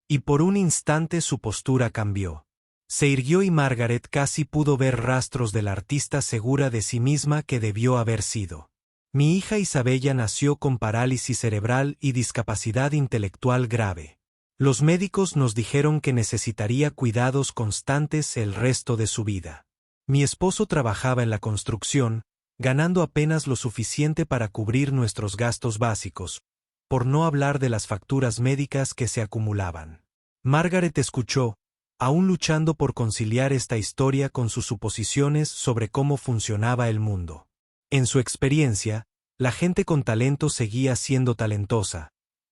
Y por un instante su postura cambió. Se irguió y Margaret casi pudo ver rastros de la artista segura de sí misma que debió haber sido. Mi hija Isabella nació con parálisis cerebral y discapacidad intelectual grave. Los médicos nos dijeron que necesitaría cuidados constantes el resto de su vida. Mi esposo trabajaba en la construcción, ganando apenas lo suficiente para cubrir nuestros gastos básicos, por no hablar de las facturas médicas que se acumulaban. Margaret escuchó, aún luchando por conciliar esta historia con sus suposiciones sobre cómo funcionaba el mundo. En su experiencia, la gente con talento seguía siendo talentosa.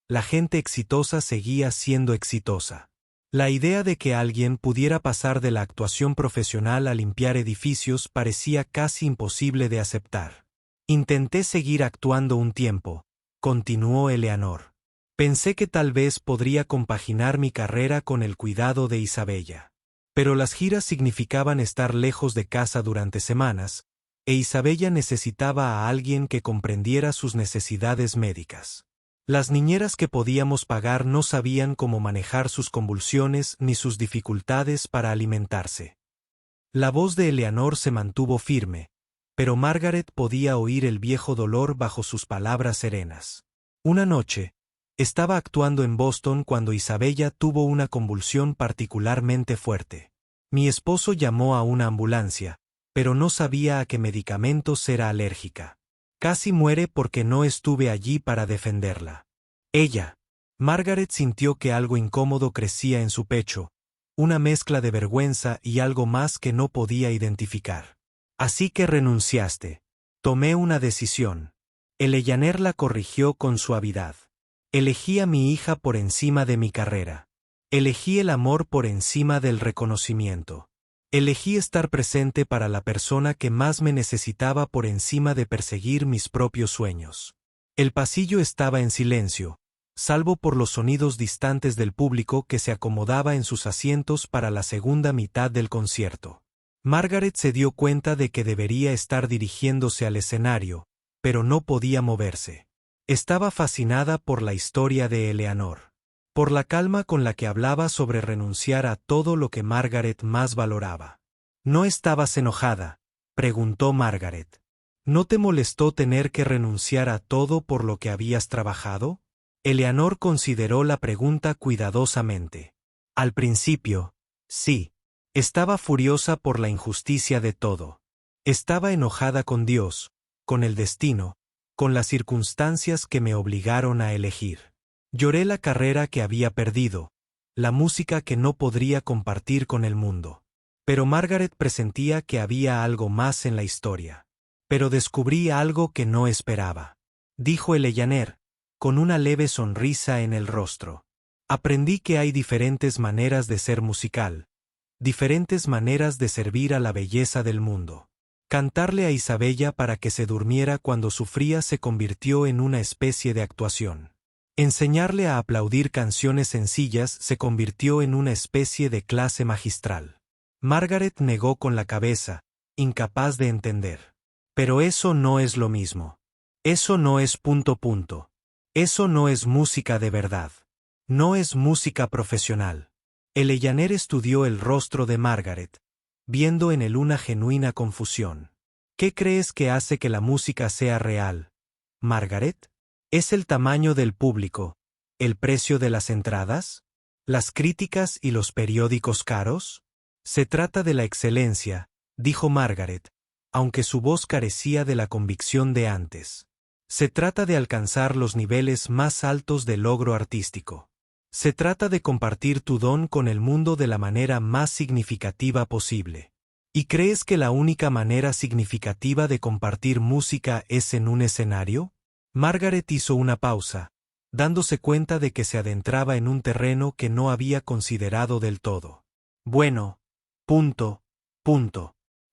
La gente exitosa seguía siendo exitosa. La idea de que alguien pudiera pasar de la actuación profesional a limpiar edificios parecía casi imposible de aceptar. Intenté seguir actuando un tiempo, continuó Eleanor. Pensé que tal vez podría compaginar mi carrera con el cuidado de Isabella. Pero las giras significaban estar lejos de casa durante semanas, e Isabella necesitaba a alguien que comprendiera sus necesidades médicas. Las niñeras que podíamos pagar no sabían cómo manejar sus convulsiones ni sus dificultades para alimentarse. La voz de Eleanor se mantuvo firme, pero Margaret podía oír el viejo dolor bajo sus palabras serenas. Una noche, estaba actuando en Boston cuando Isabella tuvo una convulsión particularmente fuerte. Mi esposo llamó a una ambulancia, pero no sabía a qué medicamentos era alérgica. Casi muere porque no estuve allí para defenderla. Ella. Margaret sintió que algo incómodo crecía en su pecho, una mezcla de vergüenza y algo más que no podía identificar. Así que renunciaste. Tomé una decisión. Eleanor la corrigió con suavidad. Elegí a mi hija por encima de mi carrera. Elegí el amor por encima del reconocimiento. Elegí estar presente para la persona que más me necesitaba por encima de perseguir mis propios sueños. El pasillo estaba en silencio, salvo por los sonidos distantes del público que se acomodaba en sus asientos para la segunda mitad del concierto. Margaret se dio cuenta de que debería estar dirigiéndose al escenario, pero no podía moverse. Estaba fascinada por la historia de Eleanor. Por la calma con la que hablaba sobre renunciar a todo lo que Margaret más valoraba. ¿No estabas enojada?, preguntó Margaret. ¿No te molestó tener que renunciar a todo por lo que habías trabajado? Eleanor consideró la pregunta cuidadosamente. Al principio, sí. Estaba furiosa por la injusticia de todo. Estaba enojada con Dios, con el destino, con las circunstancias que me obligaron a elegir. Lloré la carrera que había perdido, la música que no podría compartir con el mundo. Pero Margaret presentía que había algo más en la historia. Pero descubrí algo que no esperaba, dijo Eleanor, con una leve sonrisa en el rostro. Aprendí que hay diferentes maneras de ser musical, diferentes maneras de servir a la belleza del mundo. Cantarle a Isabella para que se durmiera cuando sufría se convirtió en una especie de actuación. Enseñarle a aplaudir canciones sencillas se convirtió en una especie de clase magistral. Margaret negó con la cabeza, incapaz de entender. Pero eso no es lo mismo. Eso no es ... Eso no es música de verdad. No es música profesional. Eleanor estudió el rostro de Margaret, viendo en él una genuina confusión. ¿Qué crees que hace que la música sea real, Margaret? ¿Es el tamaño del público, el precio de las entradas, las críticas y los periódicos caros? Se trata de la excelencia, dijo Margaret, aunque su voz carecía de la convicción de antes. Se trata de alcanzar los niveles más altos de logro artístico. Se trata de compartir tu don con el mundo de la manera más significativa posible. ¿Y crees que la única manera significativa de compartir música es en un escenario? Margaret hizo una pausa, dándose cuenta de que se adentraba en un terreno que no había considerado del todo. Bueno, punto.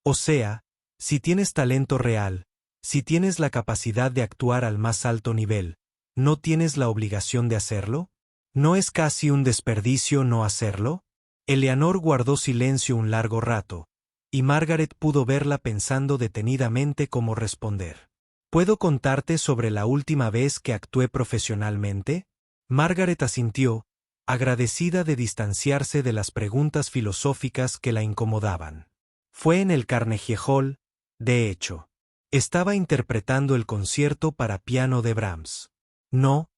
O sea, si tienes talento real, si tienes la capacidad de actuar al más alto nivel, ¿no tienes la obligación de hacerlo? ¿No es casi un desperdicio no hacerlo? Eleanor guardó silencio un largo rato, y Margaret pudo verla pensando detenidamente cómo responder. ¿Puedo contarte sobre la última vez que actué profesionalmente? Margaret asintió, agradecida de distanciarse de las preguntas filosóficas que la incomodaban. Fue en el Carnegie Hall, de hecho. Estaba interpretando el concierto para piano de Brahms. No,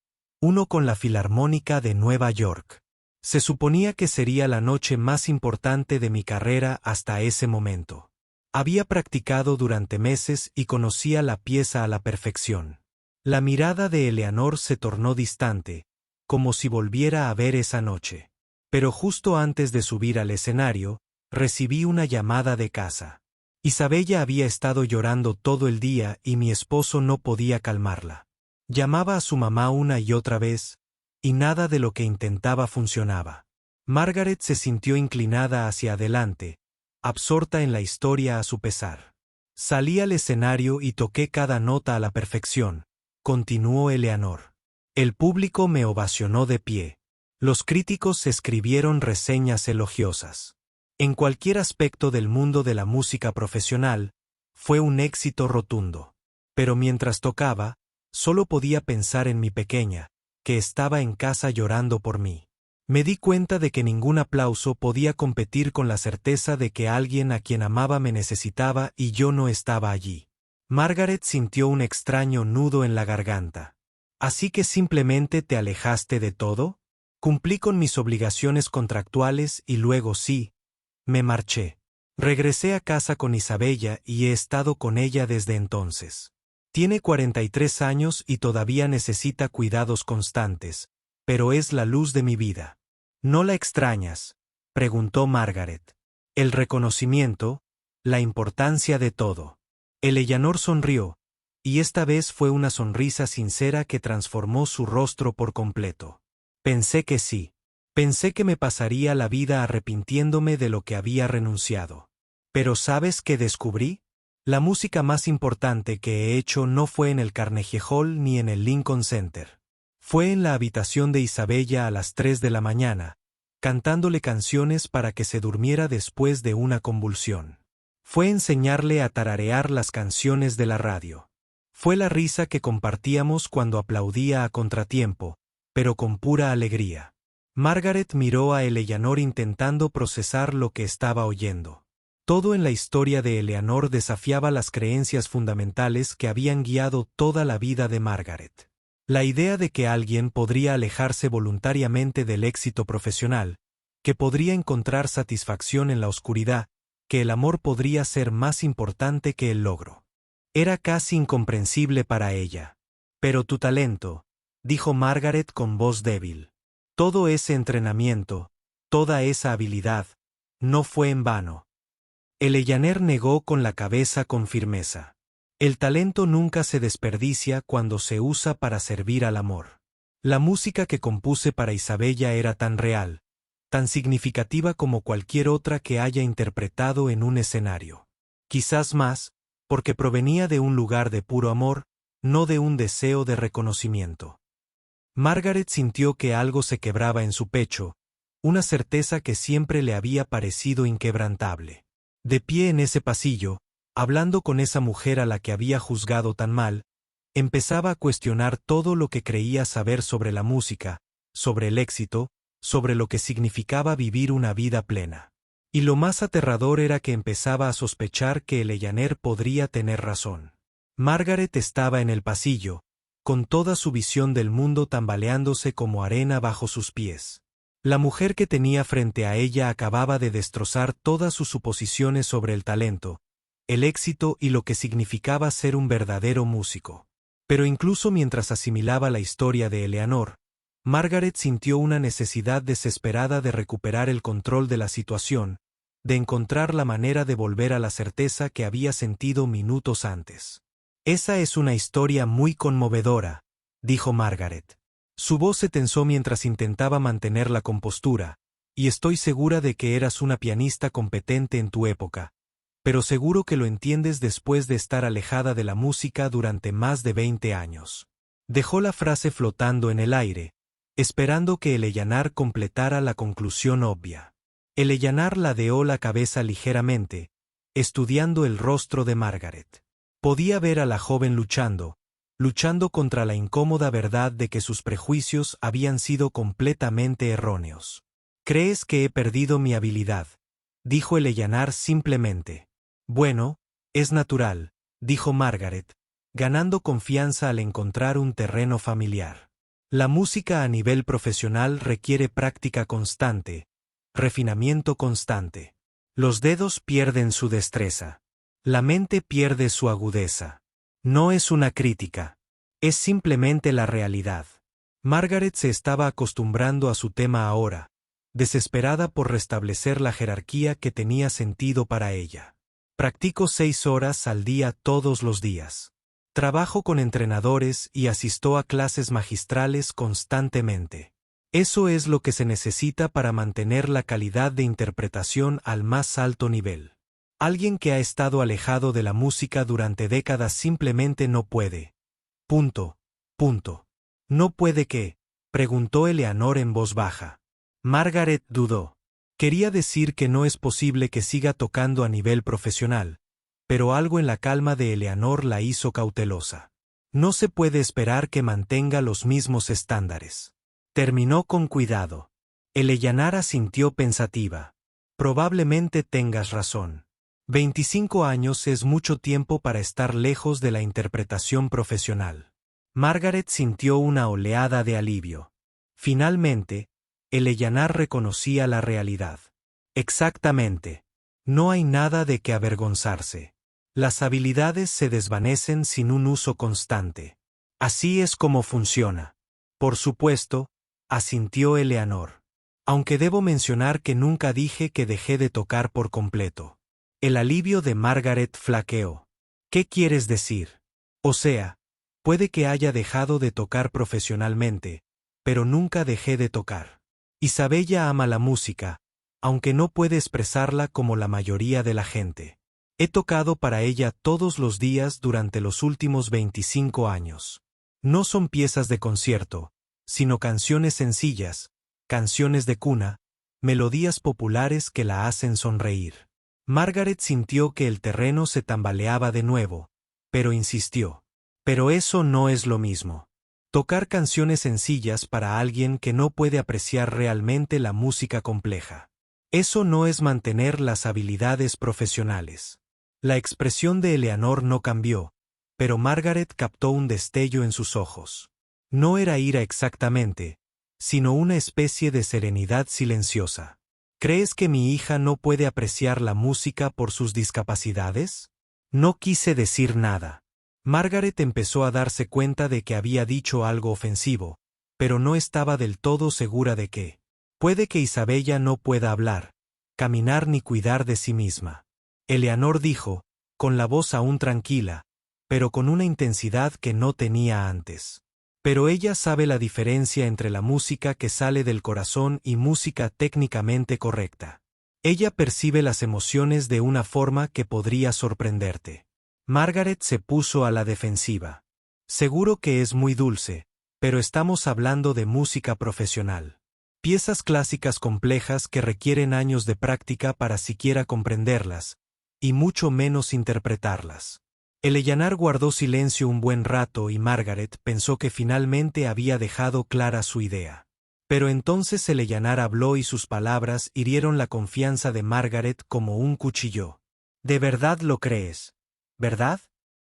uno con la Filarmónica de Nueva York. Se suponía que sería la noche más importante de mi carrera hasta ese momento. Había practicado durante meses y conocía la pieza a la perfección. La mirada de Eleanor se tornó distante, como si volviera a ver esa noche. Pero justo antes de subir al escenario, recibí una llamada de casa. Isabella había estado llorando todo el día y mi esposo no podía calmarla. Llamaba a su mamá una y otra vez, y nada de lo que intentaba funcionaba. Margaret se sintió inclinada hacia adelante, absorta en la historia a su pesar. Salí al escenario y toqué cada nota a la perfección, continuó Eleanor. El público me ovacionó de pie. Los críticos escribieron reseñas elogiosas. En cualquier aspecto del mundo de la música profesional, fue un éxito rotundo. Pero mientras tocaba, solo podía pensar en mi pequeña, que estaba en casa llorando por mí. Me di cuenta de que ningún aplauso podía competir con la certeza de que alguien a quien amaba me necesitaba y yo no estaba allí. Margaret sintió un extraño nudo en la garganta. ¿Así que simplemente te alejaste de todo? Cumplí con mis obligaciones contractuales y luego sí, me marché. Regresé a casa con Isabella y he estado con ella desde entonces. Tiene 43 años y todavía necesita cuidados constantes, pero es la luz de mi vida. ¿No la extrañas?, preguntó Margaret. El reconocimiento, la importancia de todo. Eleanor sonrió, y esta vez fue una sonrisa sincera que transformó su rostro por completo. Pensé que sí. Pensé que me pasaría la vida arrepintiéndome de lo que había renunciado. Pero ¿sabes qué descubrí? La música más importante que he hecho no fue en el Carnegie Hall ni en el Lincoln Center. Fue en la habitación de Isabella a las 3 de la mañana, cantándole canciones para que se durmiera después de una convulsión. Fue enseñarle a tararear las canciones de la radio. Fue la risa que compartíamos cuando aplaudía a contratiempo, pero con pura alegría. Margaret miró a Eleanor intentando procesar lo que estaba oyendo. Todo en la historia de Eleanor desafiaba las creencias fundamentales que habían guiado toda la vida de Margaret. La idea de que alguien podría alejarse voluntariamente del éxito profesional, que podría encontrar satisfacción en la oscuridad, que el amor podría ser más importante que el logro. Era casi incomprensible para ella. Pero tu talento, dijo Margaret con voz débil. Todo ese entrenamiento, toda esa habilidad, no fue en vano. Eleanor negó con la cabeza con firmeza. El talento nunca se desperdicia cuando se usa para servir al amor. La música que compuse para Isabella era tan real, tan significativa como cualquier otra que haya interpretado en un escenario. Quizás más, porque provenía de un lugar de puro amor, no de un deseo de reconocimiento. Margaret sintió que algo se quebraba en su pecho, una certeza que siempre le había parecido inquebrantable. De pie en ese pasillo, hablando con esa mujer a la que había juzgado tan mal, empezaba a cuestionar todo lo que creía saber sobre la música, sobre el éxito, sobre lo que significaba vivir una vida plena. Y lo más aterrador era que empezaba a sospechar que Eleanor podría tener razón. Margaret estaba en el pasillo, con toda su visión del mundo tambaleándose como arena bajo sus pies. La mujer que tenía frente a ella acababa de destrozar todas sus suposiciones sobre el talento, el éxito y lo que significaba ser un verdadero músico. Pero incluso mientras asimilaba la historia de Eleanor, Margaret sintió una necesidad desesperada de recuperar el control de la situación, de encontrar la manera de volver a la certeza que había sentido minutos antes. «Esa es una historia muy conmovedora», dijo Margaret. Su voz se tensó mientras intentaba mantener la compostura, y estoy segura de que eras una pianista competente en tu época, pero seguro que lo entiendes después de estar alejada de la música durante más de 20 años. Dejó la frase flotando en el aire, esperando que Eleanor completara la conclusión obvia. Eleanor ladeó la cabeza ligeramente, estudiando el rostro de Margaret. Podía ver a la joven luchando contra la incómoda verdad de que sus prejuicios habían sido completamente erróneos. «¿Crees que he perdido mi habilidad?», dijo Eleanor simplemente. «Bueno, es natural», dijo Margaret, ganando confianza al encontrar un terreno familiar. «La música a nivel profesional requiere práctica constante, refinamiento constante. Los dedos pierden su destreza. La mente pierde su agudeza. No es una crítica. Es simplemente la realidad». Margaret se estaba acostumbrando a su tema ahora, desesperada por restablecer la jerarquía que tenía sentido para ella. «Practico 6 horas al día todos los días. Trabajo con entrenadores y asisto a clases magistrales constantemente. Eso es lo que se necesita para mantener la calidad de interpretación al más alto nivel. Alguien que ha estado alejado de la música durante décadas simplemente no puede. Punto. ¿No puede qué?», preguntó Eleanor en voz baja. Margaret dudó. Quería decir que no es posible que siga tocando a nivel profesional, pero algo en la calma de Eleanor la hizo cautelosa. «No se puede esperar que mantenga los mismos estándares». Terminó con cuidado. Eleanor asintió pensativa. «Probablemente tengas razón. 25 años es mucho tiempo para estar lejos de la interpretación profesional». Margaret sintió una oleada de alivio. Finalmente, Eleanor reconocía la realidad. «Exactamente. No hay nada de qué avergonzarse. Las habilidades se desvanecen sin un uso constante. Así es como funciona». «Por supuesto», asintió Eleanor. «Aunque debo mencionar que nunca dije que dejé de tocar por completo». El alivio de Margaret flaqueó. «¿Qué quieres decir?». «O sea, puede que haya dejado de tocar profesionalmente, pero nunca dejé de tocar. Isabella ama la música, aunque no puede expresarla como la mayoría de la gente. He tocado para ella todos los días durante los últimos 25 años. No son piezas de concierto, sino canciones sencillas, canciones de cuna, melodías populares que la hacen sonreír». Margaret sintió que el terreno se tambaleaba de nuevo, pero insistió. «Pero eso no es lo mismo. Tocar canciones sencillas para alguien que no puede apreciar realmente la música compleja. Eso no es mantener las habilidades profesionales». La expresión de Eleanor no cambió, pero Margaret captó un destello en sus ojos. No era ira exactamente, sino una especie de serenidad silenciosa. «¿Crees que mi hija no puede apreciar la música por sus discapacidades?». No quise decir nada. Margaret empezó a darse cuenta de que había dicho algo ofensivo, pero no estaba del todo segura de qué. «Puede que Isabella no pueda hablar, caminar ni cuidar de sí misma», Eleanor dijo, con la voz aún tranquila, pero con una intensidad que no tenía antes. Pero ella sabe la diferencia entre la música que sale del corazón y música técnicamente correcta. Ella percibe las emociones de una forma que podría sorprenderte. Margaret se puso a la defensiva. Seguro que es muy dulce, pero estamos hablando de música profesional. Piezas clásicas complejas que requieren años de práctica para siquiera comprenderlas, y mucho menos interpretarlas. Eleanor guardó silencio un buen rato y Margaret pensó que finalmente había dejado clara su idea. Pero entonces Eleanor habló y sus palabras hirieron la confianza de Margaret como un cuchillo. ¿De verdad lo crees? ¿Verdad?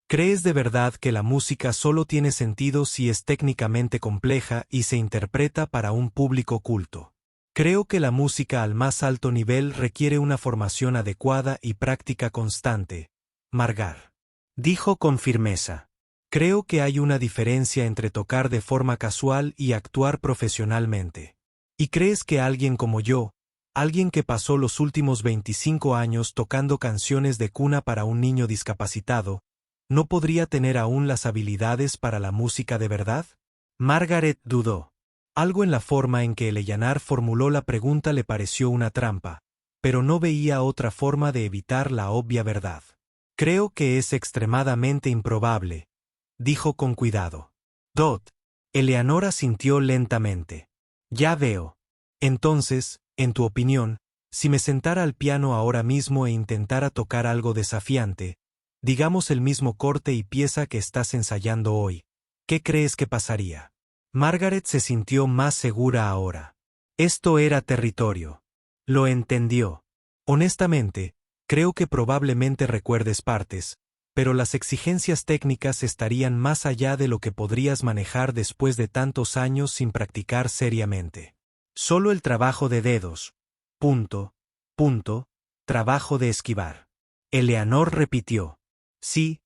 ¿Crees de verdad que la música solo tiene sentido si es técnicamente compleja y se interpreta para un público culto? Creo que la música al más alto nivel requiere una formación adecuada y práctica constante, Margar. Dijo con firmeza. Creo que hay una diferencia entre tocar de forma casual y actuar profesionalmente. ¿Y crees que alguien como yo, alguien que pasó los últimos 25 años tocando canciones de cuna para un niño discapacitado, no podría tener aún las habilidades para la música de verdad? Margaret dudó. Algo en la forma en que Eleanor formuló la pregunta le pareció una trampa, pero no veía otra forma de evitar la obvia verdad. Creo que es extremadamente improbable, dijo con cuidado. Dot. Eleanor asintió lentamente. Ya veo. Entonces, en tu opinión, si me sentara al piano ahora mismo e intentara tocar algo desafiante, digamos el mismo corte y pieza que estás ensayando hoy, ¿qué crees que pasaría? Margaret se sintió más segura ahora. Esto era territorio. Lo entendió. Honestamente, creo que probablemente recuerdes partes, pero las exigencias técnicas estarían más allá de lo que podrías manejar después de tantos años sin practicar seriamente. Solo el trabajo de dedos. Trabajo de esquivar. Eleanor repitió. Sí,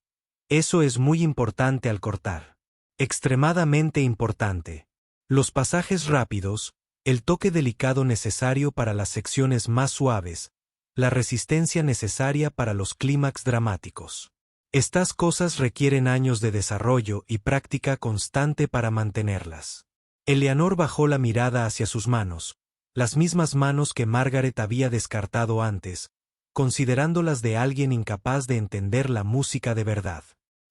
eso es muy importante al cortar. Extremadamente importante. Los pasajes rápidos, el toque delicado necesario para las secciones más suaves, la resistencia necesaria para los clímax dramáticos. Estas cosas requieren años de desarrollo y práctica constante para mantenerlas. Eleanor bajó la mirada hacia sus manos, las mismas manos que Margaret había descartado antes, considerándolas de alguien incapaz de entender la música de verdad.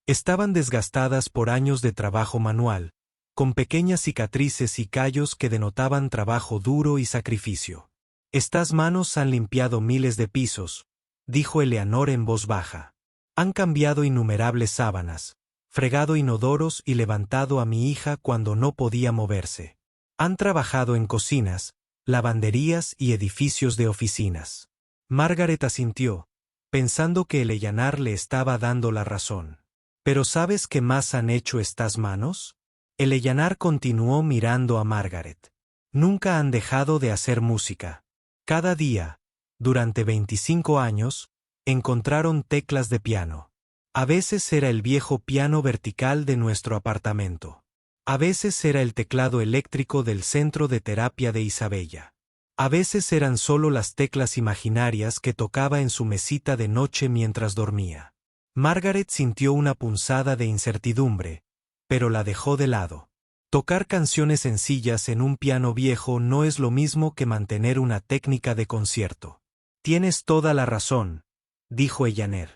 Estaban desgastadas por años de trabajo manual, con pequeñas cicatrices y callos que denotaban trabajo duro y sacrificio. Estas manos han limpiado miles de pisos, dijo Eleanor en voz baja. Han cambiado innumerables sábanas, fregado inodoros y levantado a mi hija cuando no podía moverse. Han trabajado en cocinas, lavanderías y edificios de oficinas. Margaret asintió, pensando que Eleanor le estaba dando la razón. ¿Pero sabes qué más han hecho estas manos? Eleanor continuó mirando a Margaret. Nunca han dejado de hacer música. Cada día, durante 25 años, encontraron teclas de piano. A veces era el viejo piano vertical de nuestro apartamento. A veces era el teclado eléctrico del centro de terapia de Isabella. A veces eran solo las teclas imaginarias que tocaba en su mesita de noche mientras dormía. Margaret sintió una punzada de incertidumbre, pero la dejó de lado. Tocar canciones sencillas en un piano viejo no es lo mismo que mantener una técnica de concierto. Tienes toda la razón, dijo Eleanor.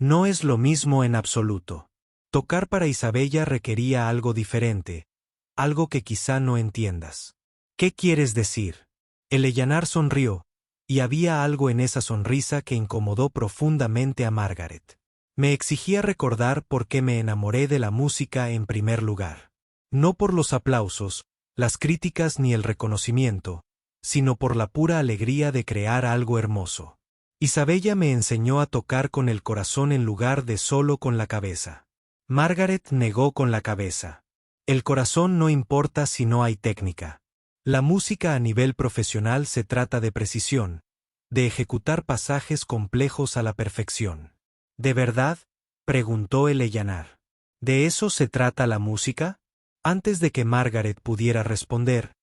No es lo mismo en absoluto. Tocar para Isabella requería algo diferente, algo que quizá no entiendas. ¿Qué quieres decir? Eleanor sonrió, y había algo en esa sonrisa que incomodó profundamente a Margaret. Me exigía recordar por qué me enamoré de la música en primer lugar. No por los aplausos, las críticas ni el reconocimiento, sino por la pura alegría de crear algo hermoso. Isabella me enseñó a tocar con el corazón en lugar de solo con la cabeza. Margaret negó con la cabeza. El corazón no importa si no hay técnica. La música a nivel profesional se trata de precisión, de ejecutar pasajes complejos a la perfección. ¿De verdad?, preguntó Eleanor. ¿De eso se trata la música? Antes de que Margaret pudiera responder,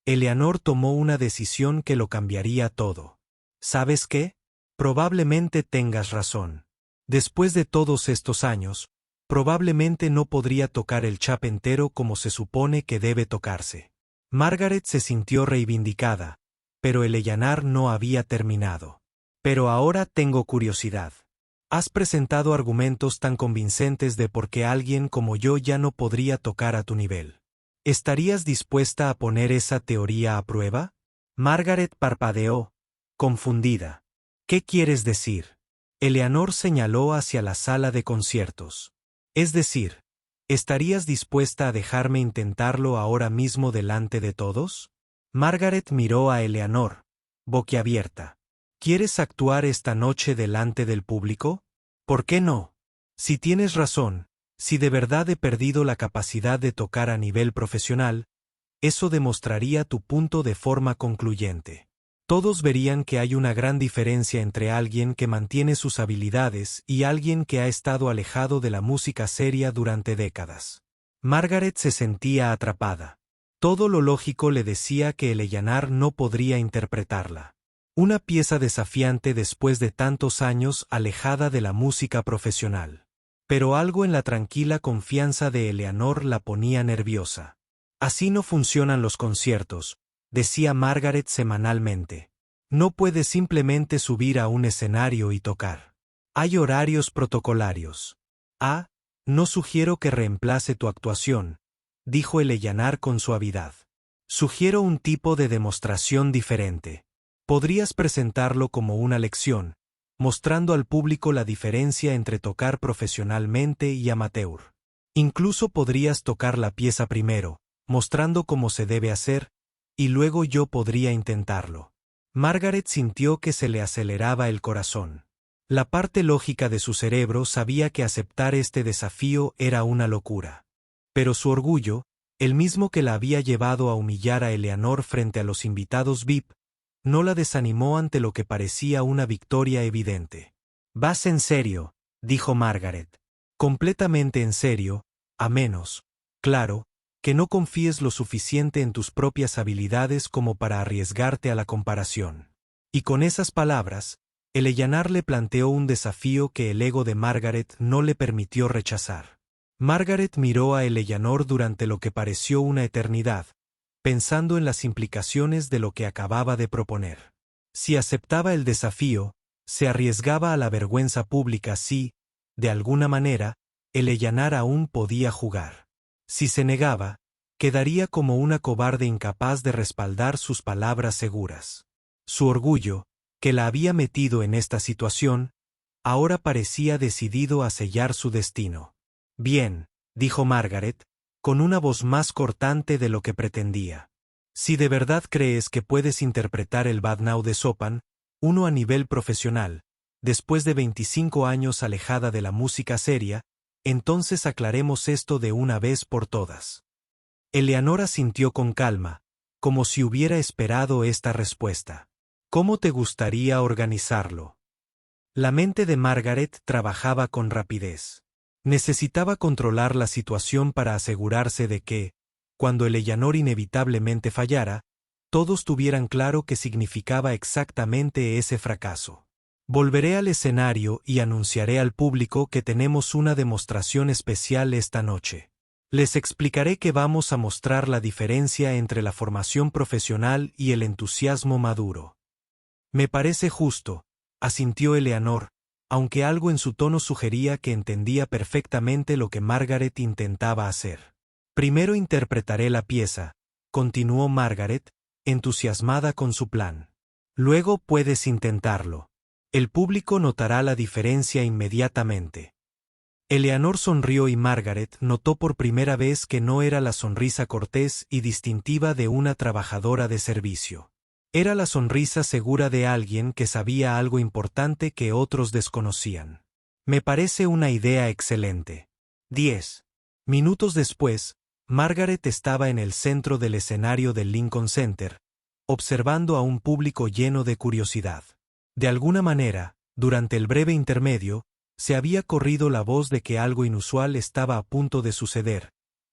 Eleanor tomó una decisión que lo cambiaría todo. ¿Sabes qué? Probablemente tengas razón. Después de todos estos años, Probablemente no podría tocar el chap entero como se supone que debe tocarse. Margaret se sintió reivindicada, pero el Eleanor no había terminado. Pero ahora tengo curiosidad. Has presentado argumentos tan convincentes de por qué alguien como yo ya no podría tocar a tu nivel. ¿Estarías dispuesta a poner esa teoría a prueba? Margaret parpadeó, confundida. ¿Qué quieres decir? Eleanor señaló hacia la sala de conciertos. Es decir, ¿estarías dispuesta a dejarme intentarlo ahora mismo delante de todos? Margaret miró a Eleanor, boquiabierta. ¿Quieres actuar esta noche delante del público? ¿Por qué no? Si tienes razón, si de verdad he perdido la capacidad de tocar a nivel profesional, eso demostraría tu punto de forma concluyente. Todos verían que hay una gran diferencia entre alguien que mantiene sus habilidades y alguien que ha estado alejado de la música seria durante décadas. Margaret se sentía atrapada. Todo lo lógico le decía que Eleanor no podría interpretarla. Una pieza desafiante después de tantos años alejada de la música profesional. Pero algo en la tranquila confianza de Eleanor la ponía nerviosa. Así no funcionan los conciertos, decía Margaret semanalmente. No puedes simplemente subir a un escenario y tocar. Hay horarios protocolarios. No sugiero que reemplace tu actuación, dijo Eleanor con suavidad. Sugiero un tipo de demostración diferente. Podrías presentarlo como una lección, mostrando al público la diferencia entre tocar profesionalmente y amateur. Incluso podrías tocar la pieza primero, mostrando cómo se debe hacer, y luego yo podría intentarlo. Margaret sintió que se le aceleraba el corazón. La parte lógica de su cerebro sabía que aceptar este desafío era una locura. Pero su orgullo, el mismo que la había llevado a humillar a Eleanor frente a los invitados VIP, no la desanimó ante lo que parecía una victoria evidente. «Vas en serio», dijo Margaret. «Completamente en serio, a menos, claro, que no confíes lo suficiente en tus propias habilidades como para arriesgarte a la comparación». Y con esas palabras, Eleanor le planteó un desafío que el ego de Margaret no le permitió rechazar. Margaret miró a Eleanor durante lo que pareció una eternidad, pensando en las implicaciones de lo que acababa de proponer. Si aceptaba el desafío, se arriesgaba a la vergüenza pública si, de alguna manera, Eleanor aún podía jugar. Si se negaba, quedaría como una cobarde incapaz de respaldar sus palabras seguras. Su orgullo, que la había metido en esta situación, ahora parecía decidido a sellar su destino. «Bien», dijo Margaret, con una voz más cortante de lo que pretendía. «Si de verdad crees que puedes interpretar el Bad Now de Chopin, uno a nivel profesional, después de 25 años alejada de la música seria, entonces aclaremos esto de una vez por todas». Eleanor asintió con calma, como si hubiera esperado esta respuesta. «¿Cómo te gustaría organizarlo?» La mente de Margaret trabajaba con rapidez. Necesitaba controlar la situación para asegurarse de que, cuando Eleanor inevitablemente fallara, todos tuvieran claro qué significaba exactamente ese fracaso. «Volveré al escenario y anunciaré al público que tenemos una demostración especial esta noche. Les explicaré que vamos a mostrar la diferencia entre la formación profesional y el entusiasmo maduro». «Me parece justo», asintió Eleanor, aunque algo en su tono sugería que entendía perfectamente lo que Margaret intentaba hacer. «Primero interpretaré la pieza», continuó Margaret, entusiasmada con su plan. «Luego puedes intentarlo. El público notará la diferencia inmediatamente». Eleanor sonrió y Margaret notó por primera vez que no era la sonrisa cortés y distintiva de una trabajadora de servicio. Era la sonrisa segura de alguien que sabía algo importante que otros desconocían. «Me parece una idea excelente». 10 minutos después, Margaret estaba en el centro del escenario del Lincoln Center, observando a un público lleno de curiosidad. De alguna manera, durante el breve intermedio, se había corrido la voz de que algo inusual estaba a punto de suceder,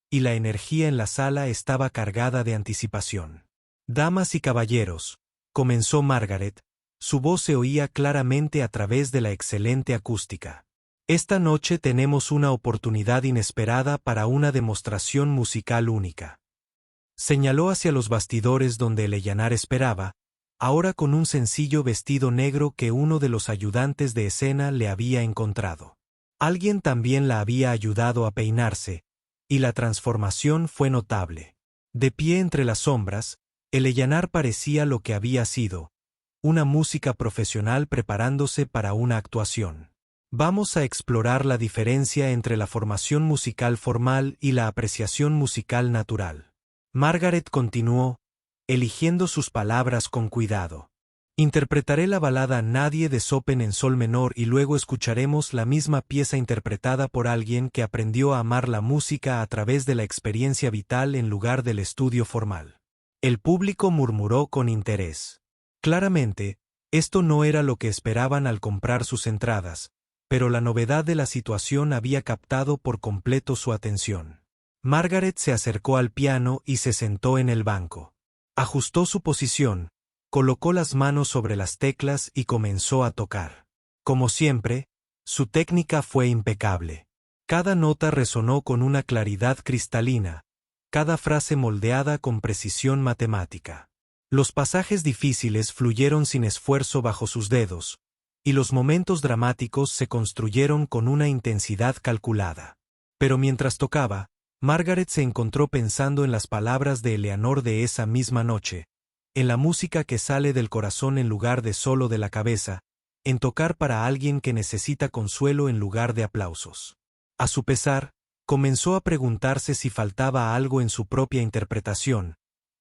y la energía en la sala estaba cargada de anticipación. «Damas y caballeros», comenzó Margaret, su voz se oía claramente a través de la excelente acústica. Esta noche tenemos una oportunidad inesperada para una demostración musical única. Señaló hacia los bastidores donde Eleanor esperaba, ahora con un sencillo vestido negro que uno de los ayudantes de escena le había encontrado. Alguien también la había ayudado a peinarse, y la transformación fue notable. De pie entre las sombras, Eleanor parecía lo que había sido, una música profesional preparándose para una actuación. Vamos a explorar la diferencia entre la formación musical formal y la apreciación musical natural. Margaret continuó, eligiendo sus palabras con cuidado. Interpretaré la balada Nadie de Chopin en sol menor y luego escucharemos la misma pieza interpretada por alguien que aprendió a amar la música a través de la experiencia vital en lugar del estudio formal. El público murmuró con interés. Claramente, esto no era lo que esperaban al comprar sus entradas, pero la novedad de la situación había captado por completo su atención. Margaret se acercó al piano y se sentó en el banco. Ajustó su posición, colocó las manos sobre las teclas y comenzó a tocar. Como siempre, su técnica fue impecable. Cada nota resonó con una claridad cristalina, cada frase moldeada con precisión matemática. Los pasajes difíciles fluyeron sin esfuerzo bajo sus dedos, y los momentos dramáticos se construyeron con una intensidad calculada. Pero mientras tocaba, Margaret se encontró pensando en las palabras de Eleanor de esa misma noche, en la música que sale del corazón en lugar de solo de la cabeza, en tocar para alguien que necesita consuelo en lugar de aplausos. A su pesar, comenzó a preguntarse si faltaba algo en su propia interpretación,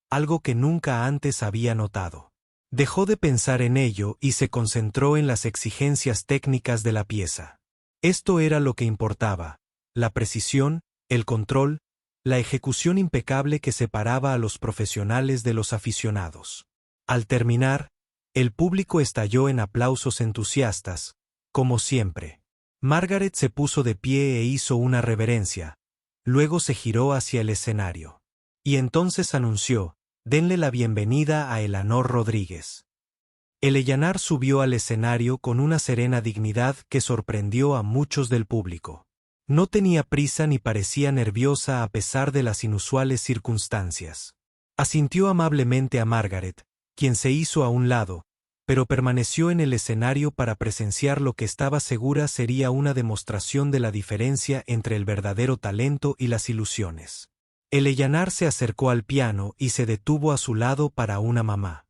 algo que nunca antes había notado. Dejó de pensar en ello y se concentró en las exigencias técnicas de la pieza. Esto era lo que importaba, la precisión, el control, la ejecución impecable que separaba a los profesionales de los aficionados. Al terminar, el público estalló en aplausos entusiastas, como siempre. Margaret se puso de pie e hizo una reverencia, luego se giró hacia el escenario. Y entonces anunció: «Denle la bienvenida a Eleanor Rodríguez». Eleanor subió al escenario con una serena dignidad que sorprendió a muchos del público. No tenía prisa ni parecía nerviosa a pesar de las inusuales circunstancias. Asintió amablemente a Margaret, quien se hizo a un lado, pero permaneció en el escenario para presenciar lo que estaba segura sería una demostración de la diferencia entre el verdadero talento y las ilusiones. Eleanor se acercó al piano y se detuvo a su lado para una mamá.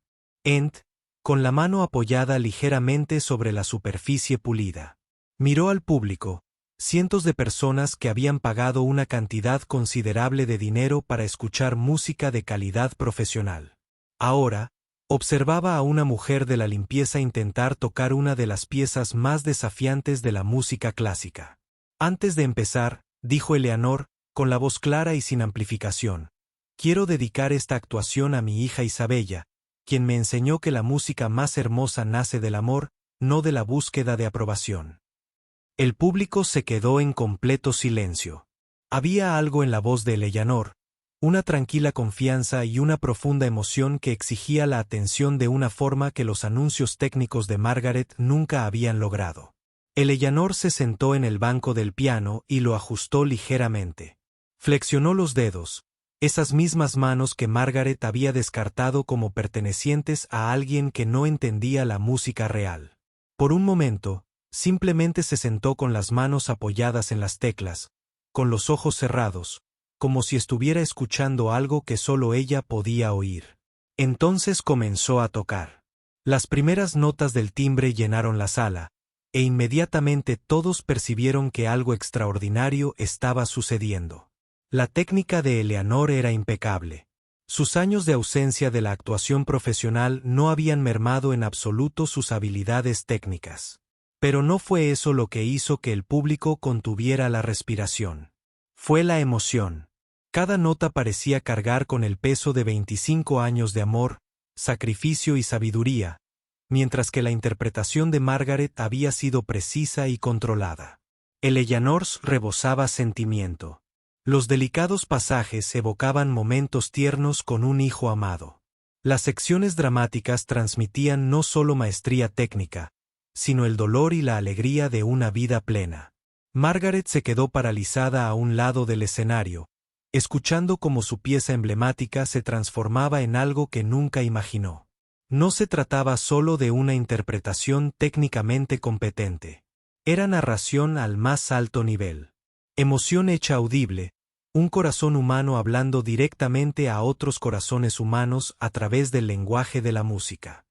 Con la mano apoyada ligeramente sobre la superficie pulida. Miró al público, cientos de personas que habían pagado una cantidad considerable de dinero para escuchar música de calidad profesional. Ahora, observaba a una mujer de la limpieza intentar tocar una de las piezas más desafiantes de la música clásica. Antes de empezar, dijo Eleanor, con la voz clara y sin amplificación: «Quiero dedicar esta actuación a mi hija Isabella, quien me enseñó que la música más hermosa nace del amor, no de la búsqueda de aprobación». El público se quedó en completo silencio. Había algo en la voz de Eleanor, una tranquila confianza y una profunda emoción que exigía la atención de una forma que los anuncios técnicos de Margaret nunca habían logrado. Eleanor se sentó en el banco del piano y lo ajustó ligeramente. Flexionó los dedos, esas mismas manos que Margaret había descartado como pertenecientes a alguien que no entendía la música real. Por un momento, simplemente se sentó con las manos apoyadas en las teclas, con los ojos cerrados, como si estuviera escuchando algo que solo ella podía oír. Entonces comenzó a tocar. Las primeras notas del timbre llenaron la sala, e inmediatamente todos percibieron que algo extraordinario estaba sucediendo. La técnica de Eleanor era impecable. Sus años de ausencia de la actuación profesional no habían mermado en absoluto sus habilidades técnicas. Pero no fue eso lo que hizo que el público contuviera la respiración. Fue la emoción. Cada nota parecía cargar con el peso de 25 años de amor, sacrificio y sabiduría, mientras que la interpretación de Margaret había sido precisa y controlada. Eleanor rebosaba sentimiento. Los delicados pasajes evocaban momentos tiernos con un hijo amado. Las secciones dramáticas transmitían no solo maestría técnica, sino el dolor y la alegría de una vida plena. Margaret se quedó paralizada a un lado del escenario, escuchando cómo su pieza emblemática se transformaba en algo que nunca imaginó. No se trataba solo de una interpretación técnicamente competente. Era narración al más alto nivel. Emoción hecha audible, un corazón humano hablando directamente a otros corazones humanos a través del lenguaje de la música.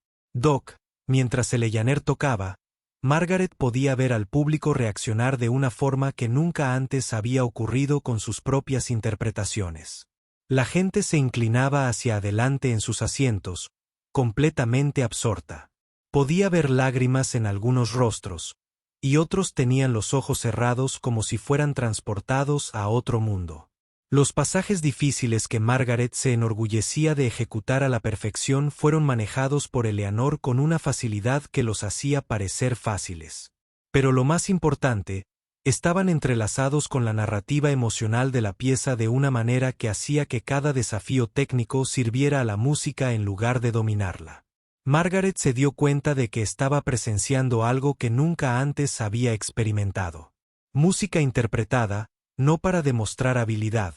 Mientras Eleanor tocaba, Margaret podía ver al público reaccionar de una forma que nunca antes había ocurrido con sus propias interpretaciones. La gente se inclinaba hacia adelante en sus asientos, completamente absorta. Podía ver lágrimas en algunos rostros, y otros tenían los ojos cerrados como si fueran transportados a otro mundo. Los pasajes difíciles que Margaret se enorgullecía de ejecutar a la perfección fueron manejados por Eleanor con una facilidad que los hacía parecer fáciles. Pero lo más importante, estaban entrelazados con la narrativa emocional de la pieza de una manera que hacía que cada desafío técnico sirviera a la música en lugar de dominarla. Margaret se dio cuenta de que estaba presenciando algo que nunca antes había experimentado. Música interpretada, no para demostrar habilidad,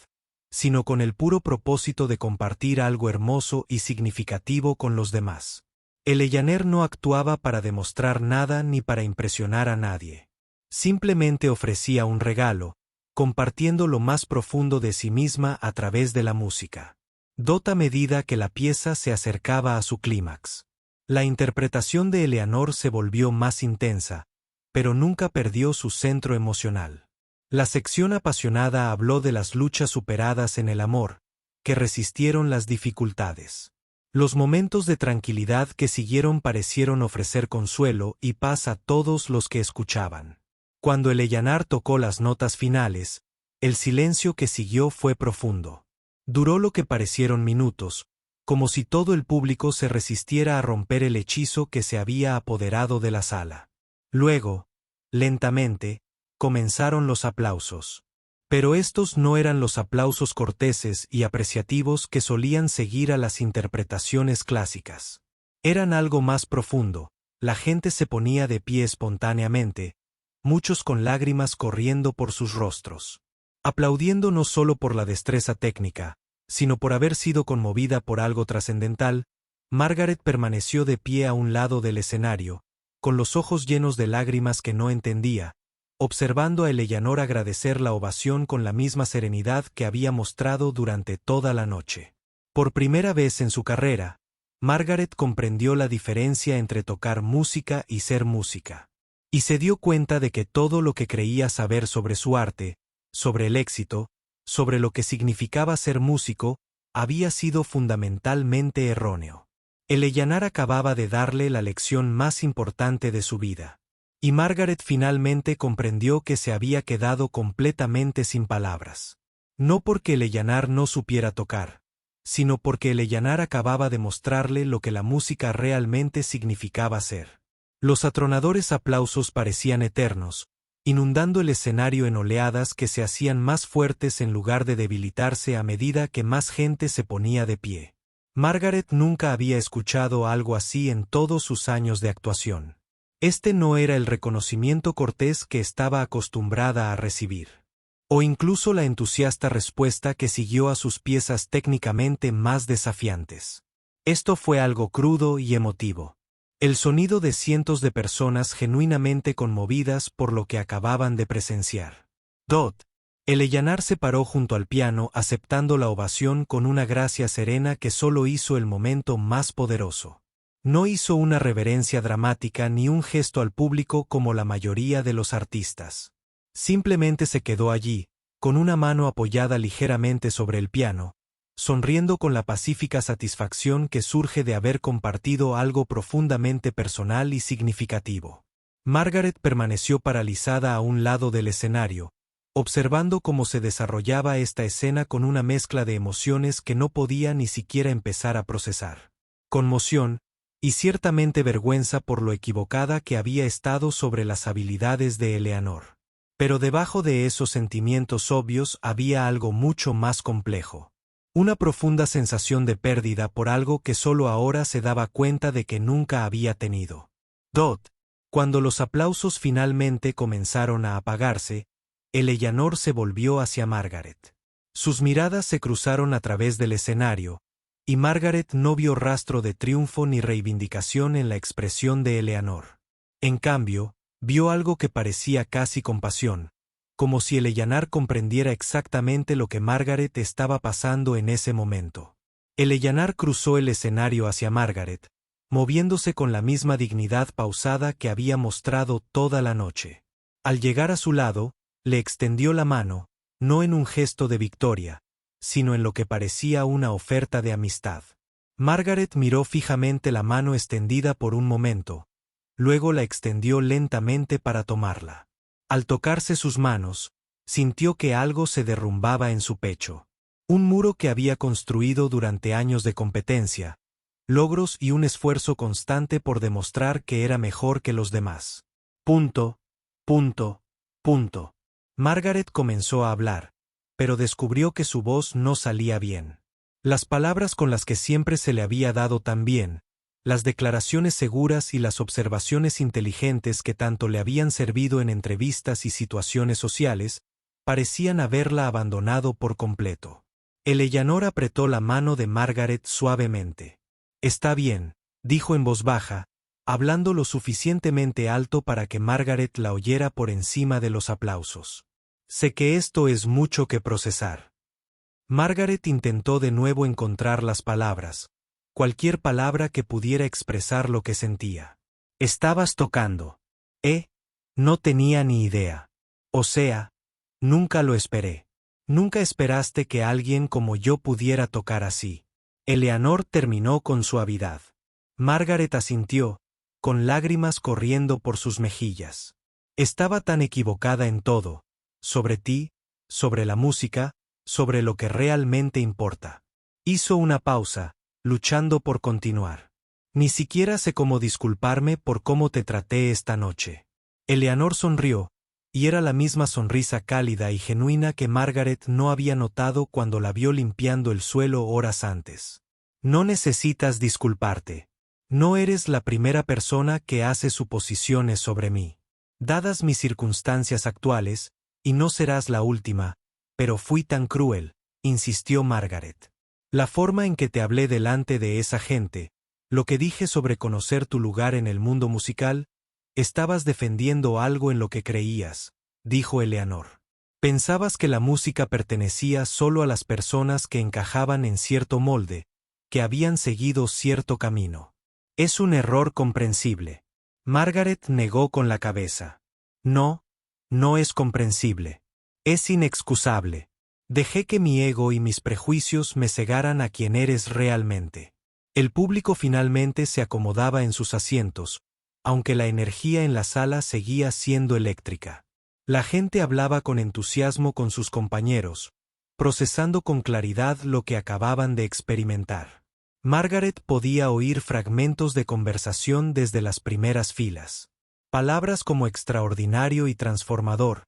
sino con el puro propósito de compartir algo hermoso y significativo con los demás. Eleanor no actuaba para demostrar nada ni para impresionar a nadie. Simplemente ofrecía un regalo, compartiendo lo más profundo de sí misma a través de la música. A medida que la pieza se acercaba a su clímax. La interpretación de Eleanor se volvió más intensa, pero nunca perdió su centro emocional. La sección apasionada habló de las luchas superadas en el amor, que resistieron las dificultades. Los momentos de tranquilidad que siguieron parecieron ofrecer consuelo y paz a todos los que escuchaban. Cuando Eleanor tocó las notas finales, el silencio que siguió fue profundo. Duró lo que parecieron minutos, como si todo el público se resistiera a romper el hechizo que se había apoderado de la sala. Luego, lentamente, comenzaron los aplausos. Pero estos no eran los aplausos corteses y apreciativos que solían seguir a las interpretaciones clásicas. Eran algo más profundo, la gente se ponía de pie espontáneamente, muchos con lágrimas corriendo por sus rostros. Aplaudiendo no solo por la destreza técnica, sino por haber sido conmovida por algo trascendental, Margaret permaneció de pie a un lado del escenario, con los ojos llenos de lágrimas que no entendía, observando a Eleanor agradecer la ovación con la misma serenidad que había mostrado durante toda la noche. Por primera vez en su carrera, Margaret comprendió la diferencia entre tocar música y ser música. Y se dio cuenta de que todo lo que creía saber sobre su arte, sobre el éxito, sobre lo que significaba ser músico, había sido fundamentalmente erróneo. Eleanor acababa de darle la lección más importante de su vida. Y Margaret finalmente comprendió que se había quedado completamente sin palabras. No porque Eleanor no supiera tocar, sino porque Eleanor acababa de mostrarle lo que la música realmente significaba ser. Los atronadores aplausos parecían eternos, inundando el escenario en oleadas que se hacían más fuertes en lugar de debilitarse a medida que más gente se ponía de pie. Margaret nunca había escuchado algo así en todos sus años de actuación. Este no era el reconocimiento cortés que estaba acostumbrada a recibir. O incluso la entusiasta respuesta que siguió a sus piezas técnicamente más desafiantes. Esto fue algo crudo y emotivo. El sonido de cientos de personas genuinamente conmovidas por lo que acababan de presenciar. Eleanor se paró junto al piano aceptando la ovación con una gracia serena que solo hizo el momento más poderoso. No hizo una reverencia dramática ni un gesto al público como la mayoría de los artistas. Simplemente se quedó allí, con una mano apoyada ligeramente sobre el piano, sonriendo con la pacífica satisfacción que surge de haber compartido algo profundamente personal y significativo. Margaret permaneció paralizada a un lado del escenario, observando cómo se desarrollaba esta escena con una mezcla de emociones que no podía ni siquiera empezar a procesar. Conmoción, y ciertamente vergüenza por lo equivocada que había estado sobre las habilidades de Eleanor. Pero debajo de esos sentimientos obvios había algo mucho más complejo. Una profunda sensación de pérdida por algo que solo ahora se daba cuenta de que nunca había tenido. Cuando los aplausos finalmente comenzaron a apagarse, Eleanor se volvió hacia Margaret. Sus miradas se cruzaron a través del escenario, y Margaret no vio rastro de triunfo ni reivindicación en la expresión de Eleanor. En cambio, vio algo que parecía casi compasión, como si Eleanor comprendiera exactamente lo que Margaret estaba pasando en ese momento. Eleanor cruzó el escenario hacia Margaret, moviéndose con la misma dignidad pausada que había mostrado toda la noche. Al llegar a su lado, le extendió la mano, no en un gesto de victoria, sino en lo que parecía una oferta de amistad. Margaret miró fijamente la mano extendida por un momento, luego la extendió lentamente para tomarla. Al tocarse sus manos, sintió que algo se derrumbaba en su pecho. Un muro que había construido durante años de competencia, logros y un esfuerzo constante por demostrar que era mejor que los demás. Punto. Margaret comenzó a hablar, pero descubrió que su voz no salía bien. Las palabras con las que siempre se le había dado tan bien, las declaraciones seguras y las observaciones inteligentes que tanto le habían servido en entrevistas y situaciones sociales, parecían haberla abandonado por completo. Eleanor apretó la mano de Margaret suavemente. «Está bien», dijo en voz baja, hablando lo suficientemente alto para que Margaret la oyera por encima de los aplausos. «Sé que esto es mucho que procesar». Margaret intentó de nuevo encontrar las palabras, cualquier palabra que pudiera expresar lo que sentía. «Estabas tocando». No tenía ni idea. O sea, nunca lo esperé. Nunca esperaste que alguien como yo pudiera tocar así. Eleanor terminó con suavidad. Margaret asintió, con lágrimas corriendo por sus mejillas. Estaba tan equivocada en todo, sobre ti, sobre la música, sobre lo que realmente importa. Hizo una pausa, luchando por continuar. Ni siquiera sé cómo disculparme por cómo te traté esta noche. Eleanor sonrió, y era la misma sonrisa cálida y genuina que Margaret no había notado cuando la vio limpiando el suelo horas antes. No necesitas disculparte. No eres la primera persona que hace suposiciones sobre mí. Dadas mis circunstancias actuales, y no serás la última, pero fui tan cruel, insistió Margaret. La forma en que te hablé delante de esa gente, lo que dije sobre conocer tu lugar en el mundo musical, estabas defendiendo algo en lo que creías, dijo Eleanor. Pensabas que la música pertenecía solo a las personas que encajaban en cierto molde, que habían seguido cierto camino. Es un error comprensible. Margaret negó con la cabeza. No, no es comprensible. Es inexcusable. Dejé que mi ego y mis prejuicios me cegaran a quien eres realmente. El público finalmente se acomodaba en sus asientos, aunque la energía en la sala seguía siendo eléctrica. La gente hablaba con entusiasmo con sus compañeros, procesando con claridad lo que acababan de experimentar. Margaret podía oír fragmentos de conversación desde las primeras filas. Palabras como extraordinario y transformador,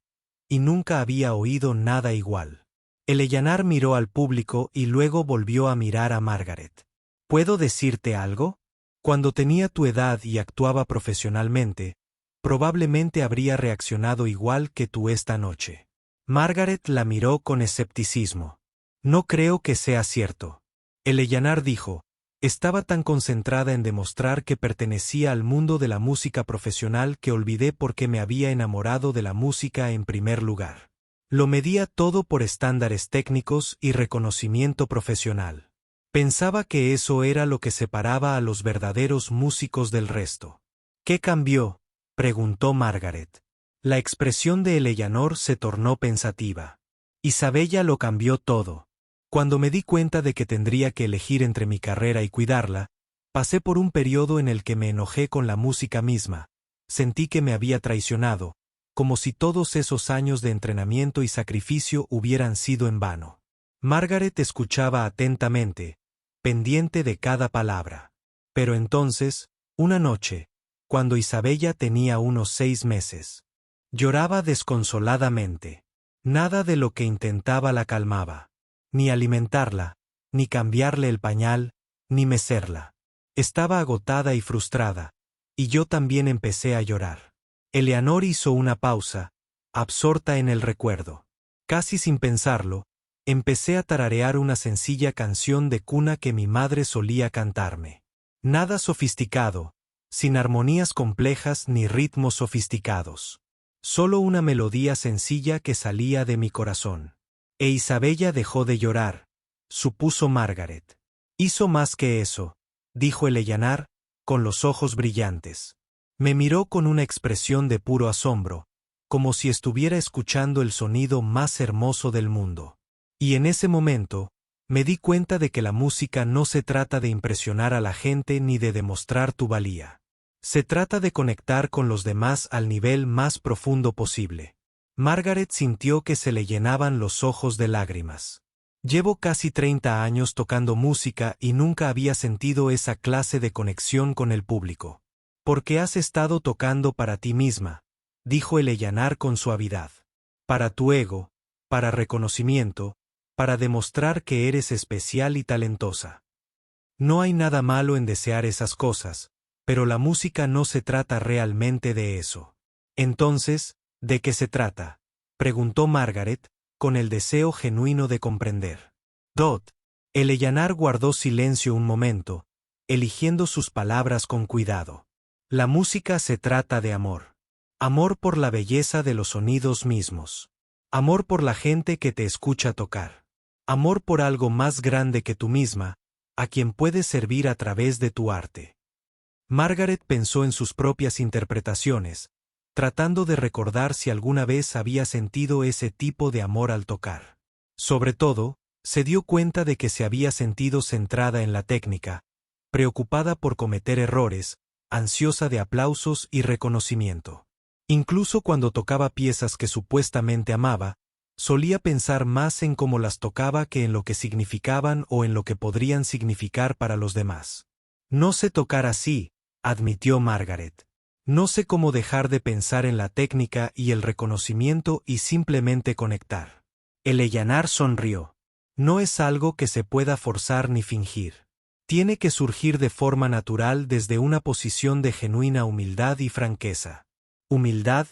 y nunca había oído nada igual. Eleanor miró al público y luego volvió a mirar a Margaret. ¿Puedo decirte algo? Cuando tenía tu edad y actuaba profesionalmente, probablemente habría reaccionado igual que tú esta noche. Margaret la miró con escepticismo. No creo que sea cierto. Eleanor dijo, estaba tan concentrada en demostrar que pertenecía al mundo de la música profesional que olvidé por qué me había enamorado de la música en primer lugar. Lo medía todo por estándares técnicos y reconocimiento profesional. Pensaba que eso era lo que separaba a los verdaderos músicos del resto. ¿Qué cambió?, preguntó Margaret. La expresión de Eleanor se tornó pensativa. Isabella lo cambió todo. Cuando me di cuenta de que tendría que elegir entre mi carrera y cuidarla, pasé por un periodo en el que me enojé con la música misma. Sentí que me había traicionado, como si todos esos años de entrenamiento y sacrificio hubieran sido en vano. Margaret escuchaba atentamente, pendiente de cada palabra. Pero entonces, una noche, cuando Isabella tenía unos 6 meses, lloraba desconsoladamente. Nada de lo que intentaba la calmaba. Ni alimentarla, ni cambiarle el pañal, ni mecerla. Estaba agotada y frustrada, y yo también empecé a llorar. Eleanor hizo una pausa, absorta en el recuerdo. Casi sin pensarlo, empecé a tararear una sencilla canción de cuna que mi madre solía cantarme. Nada sofisticado, sin armonías complejas ni ritmos sofisticados. Solo una melodía sencilla que salía de mi corazón. E Isabella dejó de llorar, supuso Margaret. Hizo más que eso, dijo Eleanor, con los ojos brillantes. Me miró con una expresión de puro asombro, como si estuviera escuchando el sonido más hermoso del mundo. Y en ese momento, me di cuenta de que la música no se trata de impresionar a la gente ni de demostrar tu valía. Se trata de conectar con los demás al nivel más profundo posible. Margaret sintió que se le llenaban los ojos de lágrimas. Llevo casi 30 años tocando música y nunca había sentido esa clase de conexión con el público. Porque has estado tocando para ti misma, dijo Eleanor con suavidad. Para tu ego, para reconocimiento, para demostrar que eres especial y talentosa. No hay nada malo en desear esas cosas, pero la música no se trata realmente de eso. Entonces, ¿de qué se trata?, preguntó Margaret, con el deseo genuino de comprender. Eleanor guardó silencio un momento, eligiendo sus palabras con cuidado. La música se trata de amor. Amor por la belleza de los sonidos mismos. Amor por la gente que te escucha tocar. Amor por algo más grande que tú misma, a quien puedes servir a través de tu arte. Margaret pensó en sus propias interpretaciones, tratando de recordar si alguna vez había sentido ese tipo de amor al tocar. Sobre todo, se dio cuenta de que se había sentido centrada en la técnica, preocupada por cometer errores, ansiosa de aplausos y reconocimiento. Incluso cuando tocaba piezas que supuestamente amaba, solía pensar más en cómo las tocaba que en lo que significaban o en lo que podrían significar para los demás. No sé tocar así, admitió Margaret. No sé cómo dejar de pensar en la técnica y el reconocimiento y simplemente conectar. Eleanor sonrió. No es algo que se pueda forzar ni fingir. Tiene que surgir de forma natural desde una posición de genuina humildad y franqueza. Humildad,